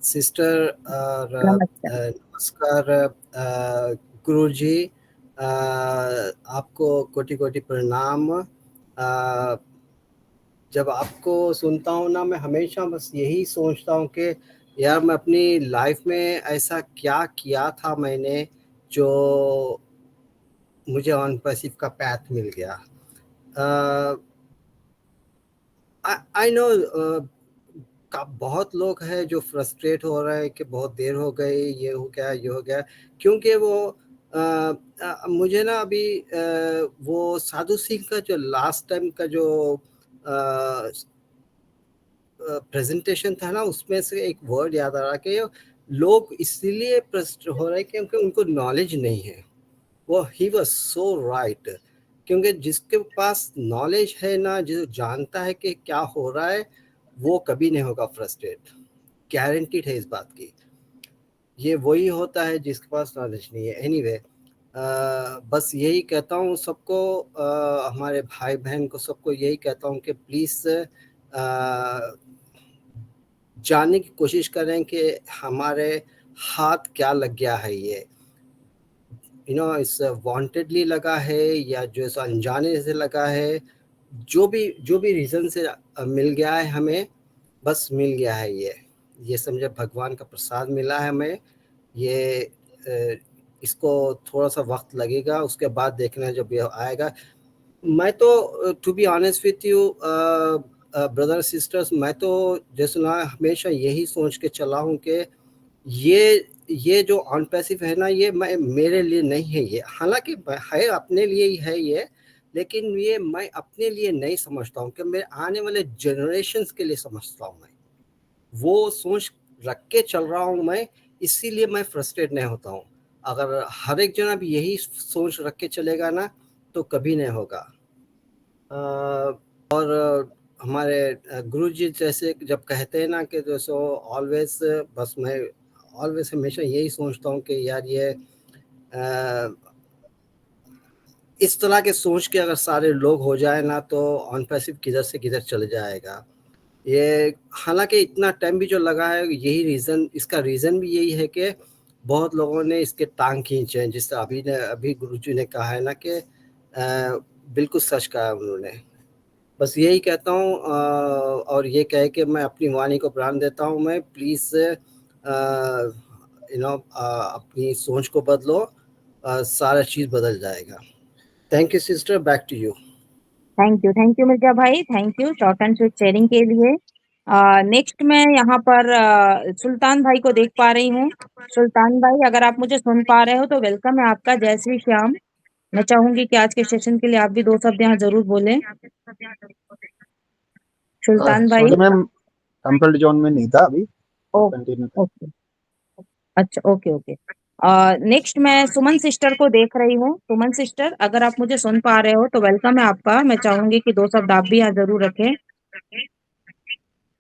सिस्टर और नमस्कार। नमस्कार गुरुजी, आपको कोटि कोटि प्रणाम। जब आपको सुनता हूँ ना, मैं हमेशा बस यही सोचता हूँ कि यार मैं अपनी लाइफ में ऐसा क्या किया था मैंने जो मुझे ऑन पैसिव का पैथ मिल गया। आई नो का बहुत लोग हैं जो फ्रस्ट्रेट हो रहे हैं कि बहुत देर हो गई, ये हो गया ये हो गया, क्योंकि वो मुझे ना अभी वो साधु सिंह का जो लास्ट टाइम का जो प्रेजेंटेशन था ना, उसमें से एक वर्ड याद आ रहा कि लोग इसलिए फ्रस्ट्रेट हो रहे हैं क्योंकि उनको नॉलेज नहीं है। वो ही वाज सो राइट, क्योंकि जिसके पास नॉलेज है ना, जो जानता है कि क्या हो रहा है, वो कभी नहीं होगा फ्रस्ट्रेट, गारंटीड है इस बात की। ये वही होता है जिसके पास नॉलेज नहीं है। एनीवे, बस यही कहता हूँ सबको, हमारे भाई बहन को सबको यही कहता हूँ कि प्लीज़ जानने की कोशिश करें कि हमारे हाथ क्या लग गया है, ये इस वांटेडली लगा है या जो इस अनजाने से लगा है, जो भी रीज़न से मिल गया है हमें, बस मिल गया है। ये समझे भगवान का प्रसाद मिला है हमें। ये इसको थोड़ा सा वक्त लगेगा, उसके बाद देखना जब ये आएगा। मैं तो to be honest with you brother sisters, मैं तो जैसे ना हमेशा यही सोच के चला हूँ कि ये जो ऑन पैसिव है ना, ये मैं मेरे लिए नहीं है। ये हालांकि है अपने लिए ही है ये, लेकिन ये मैं अपने लिए नहीं समझता हूँ कि मेरे आने वाले जनरेशन्स के लिए समझता हूँ। मैं वो सोच रख के चल रहा हूँ मैं, इसीलिए मैं फ्रस्ट्रेट नहीं होता हूँ। अगर हर एक जना भी यही सोच रख के चलेगा ना तो कभी नहीं होगा। और हमारे गुरुजी जैसे जब कहते हैं ना कि जैसे ऑलवेज, बस मैं ऑलवेज हमेशा यही सोचता हूँ कि यार ये इस तरह के सोच के अगर सारे लोग हो जाए ना तो ऑन पैसिव किधर से किधर चले जाएगा। ये हालांकि इतना टाइम भी जो लगा है, यही रीज़न, इसका रीज़न भी यही है कि बहुत लोगों ने इसके टांग खींचे हैं, जिस तरह अभी गुरुजी ने कहा है ना कि बिल्कुल सच कहा है उन्होंने। बस यही कहता हूँ और ये कह के मैं अपनी वाणी को प्राण देता हूँ। मैं प्लीज़ अपनी सोच को बदलो, सारा चीज़ बदल जाएगा। Thank you sister, back to you. Thank you Mirza भाई, thank you short and sweet sharing के लिए। नेक्स्ट मैं यहाँ पर सुल्तान भाई को देख पा रही हूँ। सुल्तान भाई, अगर आप मुझे सुन पा रहे हो तो वेलकम है आपका। जय श्री श्याम। मैं चाहूंगी कि आज के सेशन के लिए आप भी 2 शब्द यहाँ जरूर बोलें। सुल्तान भाई। सॉरी मैम, कंफर्ट जोन में नहीं था अभी। ओके ओके, अच्छा ओके ओके। नेक्स्ट मैं सुमन सिस्टर को देख रही हूँ। सुमन सिस्टर, अगर आप मुझे सुन पा रहे हो तो वेलकम है आपका। मैं चाहूंगी कि 2 शब्द आप भी यहाँ जरूर रखें।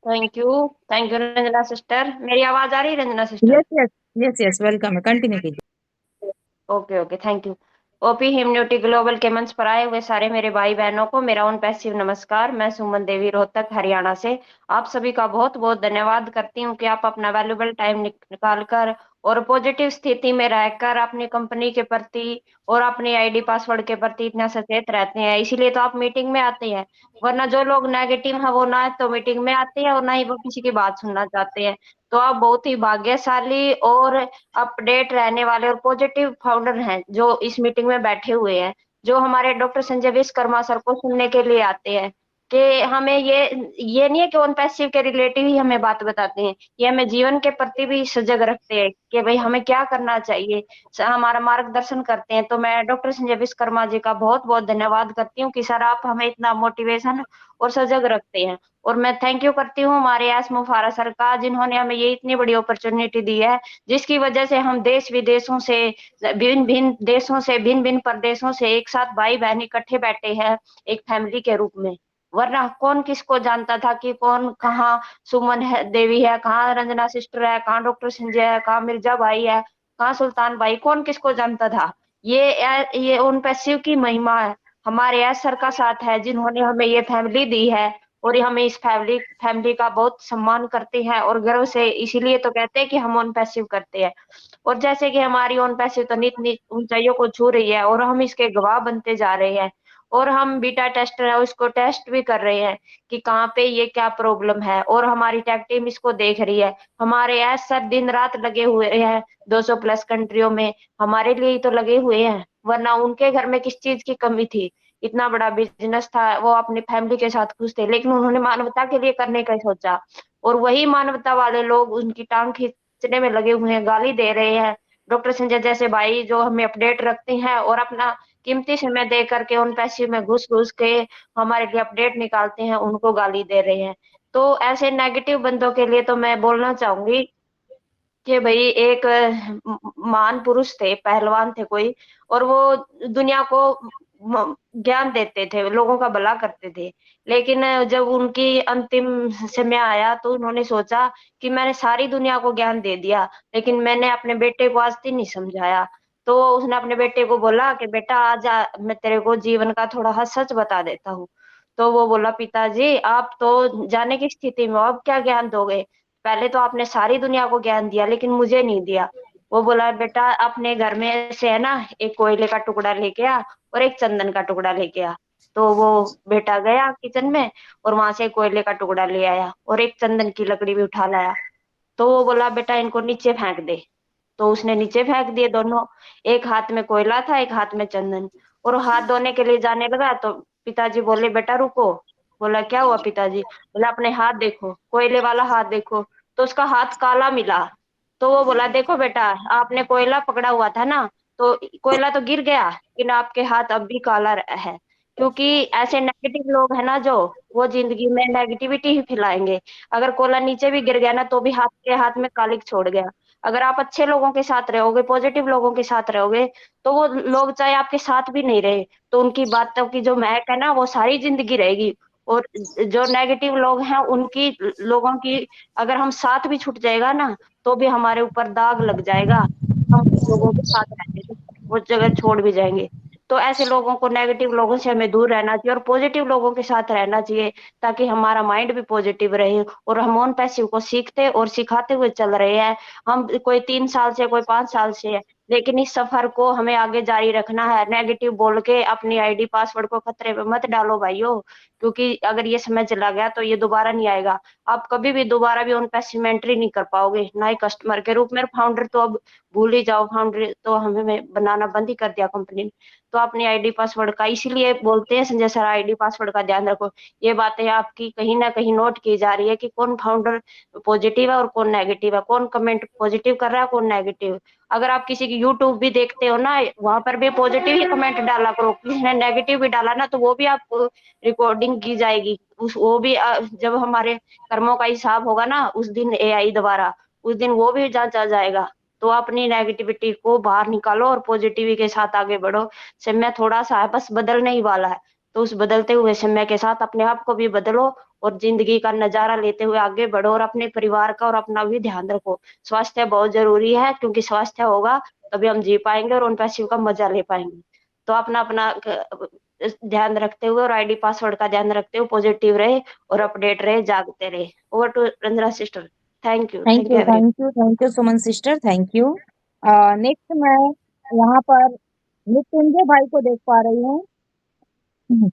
Thank you Ranjana sister. मेरी आवाज आ रही है Ranjana sister? Yes yes yes yes, welcome है, कंटिन्यू कीजिए। Okay okay, thank you. OP हिम्योटिक ग्लोबल के मंच पर आए हुए सारे मेरे भाई बहनों को मेरा उन पैसिव नमस्कार। मैं सुमन देवी, रोहतक, हरियाणा से आप सभी का बहुत बहुत धन्यवाद करती हूँ कि आप अपना वैल्यूबल टाइम निकाल कर और पॉजिटिव स्थिति में रहकर अपनी कंपनी के प्रति और अपनी आईडी पासवर्ड के प्रति इतना सचेत रहते हैं। इसीलिए तो आप मीटिंग में आते हैं, वरना जो लोग नेगेटिव है वो ना तो मीटिंग में आते हैं और ना ही वो किसी की बात सुनना चाहते हैं। तो आप बहुत ही भाग्यशाली और अपडेट रहने वाले और पॉजिटिव फाउंडर हैं जो इस मीटिंग में बैठे हुए हैं। जो हमारे डॉक्टर संजय विश्वकर्मा सर को सुनने के लिए आते हैं कि हमें ये नहीं है कि ऑन पैसिव के रिलेटिव ही हमें बात बताते हैं, ये हमें जीवन के प्रति भी सजग रखते हैं कि भाई हमें क्या करना चाहिए, हमारा मार्गदर्शन करते हैं। तो मैं डॉक्टर संजय विश्वकर्मा जी का बहुत-बहुत धन्यवाद करती हूँ कि सर आप हमें इतना मोटिवेशन और सजग रखते हैं। और मैं थैंक यू करती हूँ हमारे एस मुफारा सर का, जिन्होंने हमें ये इतनी बड़ी अपॉर्च्युनिटी दी है, जिसकी वजह से हम देश-विदेशों से, भिन्न-भिन्न देशों से, भिन्न-भिन्न प्रदेशों से एक साथ भाई-बहन इकट्ठे बैठे हैं, एक फैमिली के रूप में। वरना कौन किसको जानता था कि कौन कहाँ सुमन है, देवी है, कहाँ रंजना सिस्टर है, कहाँ डॉक्टर संजय है, कहाँ मिर्जा भाई है, कहाँ सुल्तान भाई, कौन किसको जानता था। ये उन पैसिव की महिमा है, हमारे एस सर का साथ है, जिन्होंने हमें ये फैमिली दी है और ये हमें इस फैमिली का बहुत सम्मान करते हैं और गर्व से, इसीलिए तो कहते हैं कि हम ऑन पैसिव करते हैं। और जैसे कि हमारी ऑन पैसिव तो नित ऊंचाइयों को छू रही है और हम इसके गवाह बनते जा रहे हैं। और हम बीटा टेस्टर है उसको टेस्ट भी कर रहे हैं कि कहाँ पे ये क्या प्रॉब्लम है, और हमारी टेक टीम इसको देख रही है। हमारे एस सर दिन रात लगे हुए हैं 200 प्लस कंट्रियों में, हमारे लिए ही तो लगे हुए हैं, वरना उनके घर में किस चीज की कमी थी। इतना बड़ा बिजनेस था, वो अपनी फैमिली के साथ खुश थे, लेकिन उन्होंने मानवता के लिए करने का सोचा। और वही मानवता वाले लोग उनकी टांग खींचने में लगे हुए हैं, गाली दे रहे हैं। डॉक्टर संजय जैसे भाई जो हमें अपडेट रखते हैं और अपना कीमती समय दे करके उन पैसे में घुस-घुस के हमारे लिए अपडेट निकालते हैं, उनको गाली दे रहे हैं। तो ऐसे नेगेटिव बंदों के लिए तो मैं बोलना चाहूँगी कि भई एक महान पुरुष थे, पहलवान थे कोई, और वो दुनिया को म ज्ञान देते थे, लोगों का भला करते थे। लेकिन जब उनकी अंतिम समय आया तो उन्होंने सोचा कि मैंने सारी दुनिया को ज्ञान दे दिया, लेकिन मैंने अपने बेटे को आज तक नहीं समझाया। तो उसने अपने बेटे को बोला कि बेटा आजा, मैं तेरे को जीवन का थोड़ा सच बता देता हूँ। तो वो बोला, पिताजी आप तो जाने की स्थिति में हो, अब क्या ज्ञान दोगे? पहले तो आपने सारी दुनिया को ज्ञान दिया लेकिन मुझे नहीं दिया। वो बोला, बेटा अपने घर में से है ना एक कोयले का टुकड़ा लेके आ और एक चंदन का टुकड़ा लेके आ। तो वो बेटा गया किचन में और वहां से कोयले का टुकड़ा ले आया और एक चंदन की लकड़ी भी उठा लाया। तो वो बोला, बेटा इनको नीचे फेंक दे। तो उसने नीचे फेंक दिए दोनों, एक हाथ में कोयला था, एक हाथ में चंदन। और हाथ धोने के लिए जाने लगा तो पिताजी बोले, बेटा रुको। बोला, क्या हुआ पिताजी? बोला, अपने हाथ देखो, कोयले वाला हाथ देखो। तो उसका हाथ काला मिला। तो वो बोला, देखो बेटा आपने कोयला पकड़ा हुआ था ना, तो कोयला तो गिर गया लेकिन आपके हाथ अब भी काला है। क्योंकि ऐसे नेगेटिव लोग है ना जो, वो जिंदगी में नेगेटिविटी ही फैलाएंगे। अगर कोयला नीचे भी गिर गया ना तो भी हाथ के हाथ में कालिक छोड़ गया। अगर आप अच्छे लोगों के साथ रहोगे, पॉजिटिव लोगों के साथ रहोगे, तो वो लोग चाहे आपके साथ भी नहीं रहे, तो उनकी बातों की जो महक है ना वो सारी जिंदगी रहेगी। और जो नेगेटिव लोग हैं उनकी, लोगों की, अगर हम साथ भी छूट जाएगा ना तो भी हमारे ऊपर दाग लग जाएगा। हम उन लोगों के साथ रहते थे, वो जगह छोड़ भी जाएंगे। तो ऐसे लोगों को, नेगेटिव लोगों से हमें दूर रहना चाहिए और पॉजिटिव लोगों के साथ रहना चाहिए, ताकि हमारा माइंड भी पॉजिटिव रहे और हम ऑन पैसिव को सीखते और सिखाते हुए चल रहे हैं। हम कोई 3 साल से, कोई 5 साल से है, लेकिन इस सफर को हमें आगे जारी रखना है। नेगेटिव बोल के अपनी आईडी पासवर्ड को खतरे में मत डालो भाइयों, क्योंकि अगर ये समय चला गया तो ये दोबारा नहीं आएगा। आप कभी भी दोबारा भी ऑन पैसिव में एंट्री नहीं कर पाओगे, ना ही कस्टमर के रूप में। फाउंडर तो अब भूल ही जाओ, फाउंडर तो हमें बनाना बंद ही कर दिया कंपनी ने। तो अपनी आईडी पासवर्ड का, इसीलिए बोलते हैं संजय सर आईडी पासवर्ड का ध्यान रखो। ये बातें आपकी कहीं ना कहीं नोट की जा रही है कि कौन फाउंडर पॉजिटिव है और कौन नेगेटिव है, कौन कमेंट पॉजिटिव कर रहा है, कौन नेगेटिव। अगर आप किसी की यूट्यूब भी देखते हो ना, वहां पर भी पॉजिटिव ही कमेंट डाला करो, किसी ने नेगेटिव भी डाला ना तो वो भी आप रिकॉर्डिंग की जाएगी। उस वो भी जब हमारे कर्मों का हिसाब होगा ना उस दिन एआई द्वारा, उस दिन वो भी जांचा जाएगा। तो अपनी नेगेटिविटी को बाहर निकालो और पॉजिटिविटी के साथ आगे बढ़ो। समय थोड़ा सा है, बस बदलने ही वाला है। तो उस बदलते हुए समय के साथ अपने आप को भी बदलो और जिंदगी का नजारा लेते हुए आगे बढ़ो और अपने परिवार का और अपना भी ध्यान रखो। स्वास्थ्य बहुत जरूरी है, क्योंकि स्वास्थ्य होगा तभी हम जी पाएंगे और उन पैसों का मजा ले पाएंगे। तो अपना अपना ध्यान रखते हुए और आईडी पासवर्ड का ध्यान रखते हुए पॉजिटिव रहे और अपडेट रहे, जागते रहे। Over to Ranjana sister. Thank you, thank thank you, you everyone. Thank you, thank you Suman sister, thank you. Next मैं यहाँ पर मृत्युंजय भाई को देख पा रही हूँ।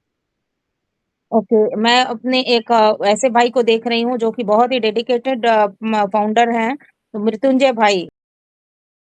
ओके, मैं अपने एक ऐसे भाई को देख रही हूँ जो कि बहुत ही डेडिकेटेड फाउंडर हैं, तो मृत्युंजय भाई।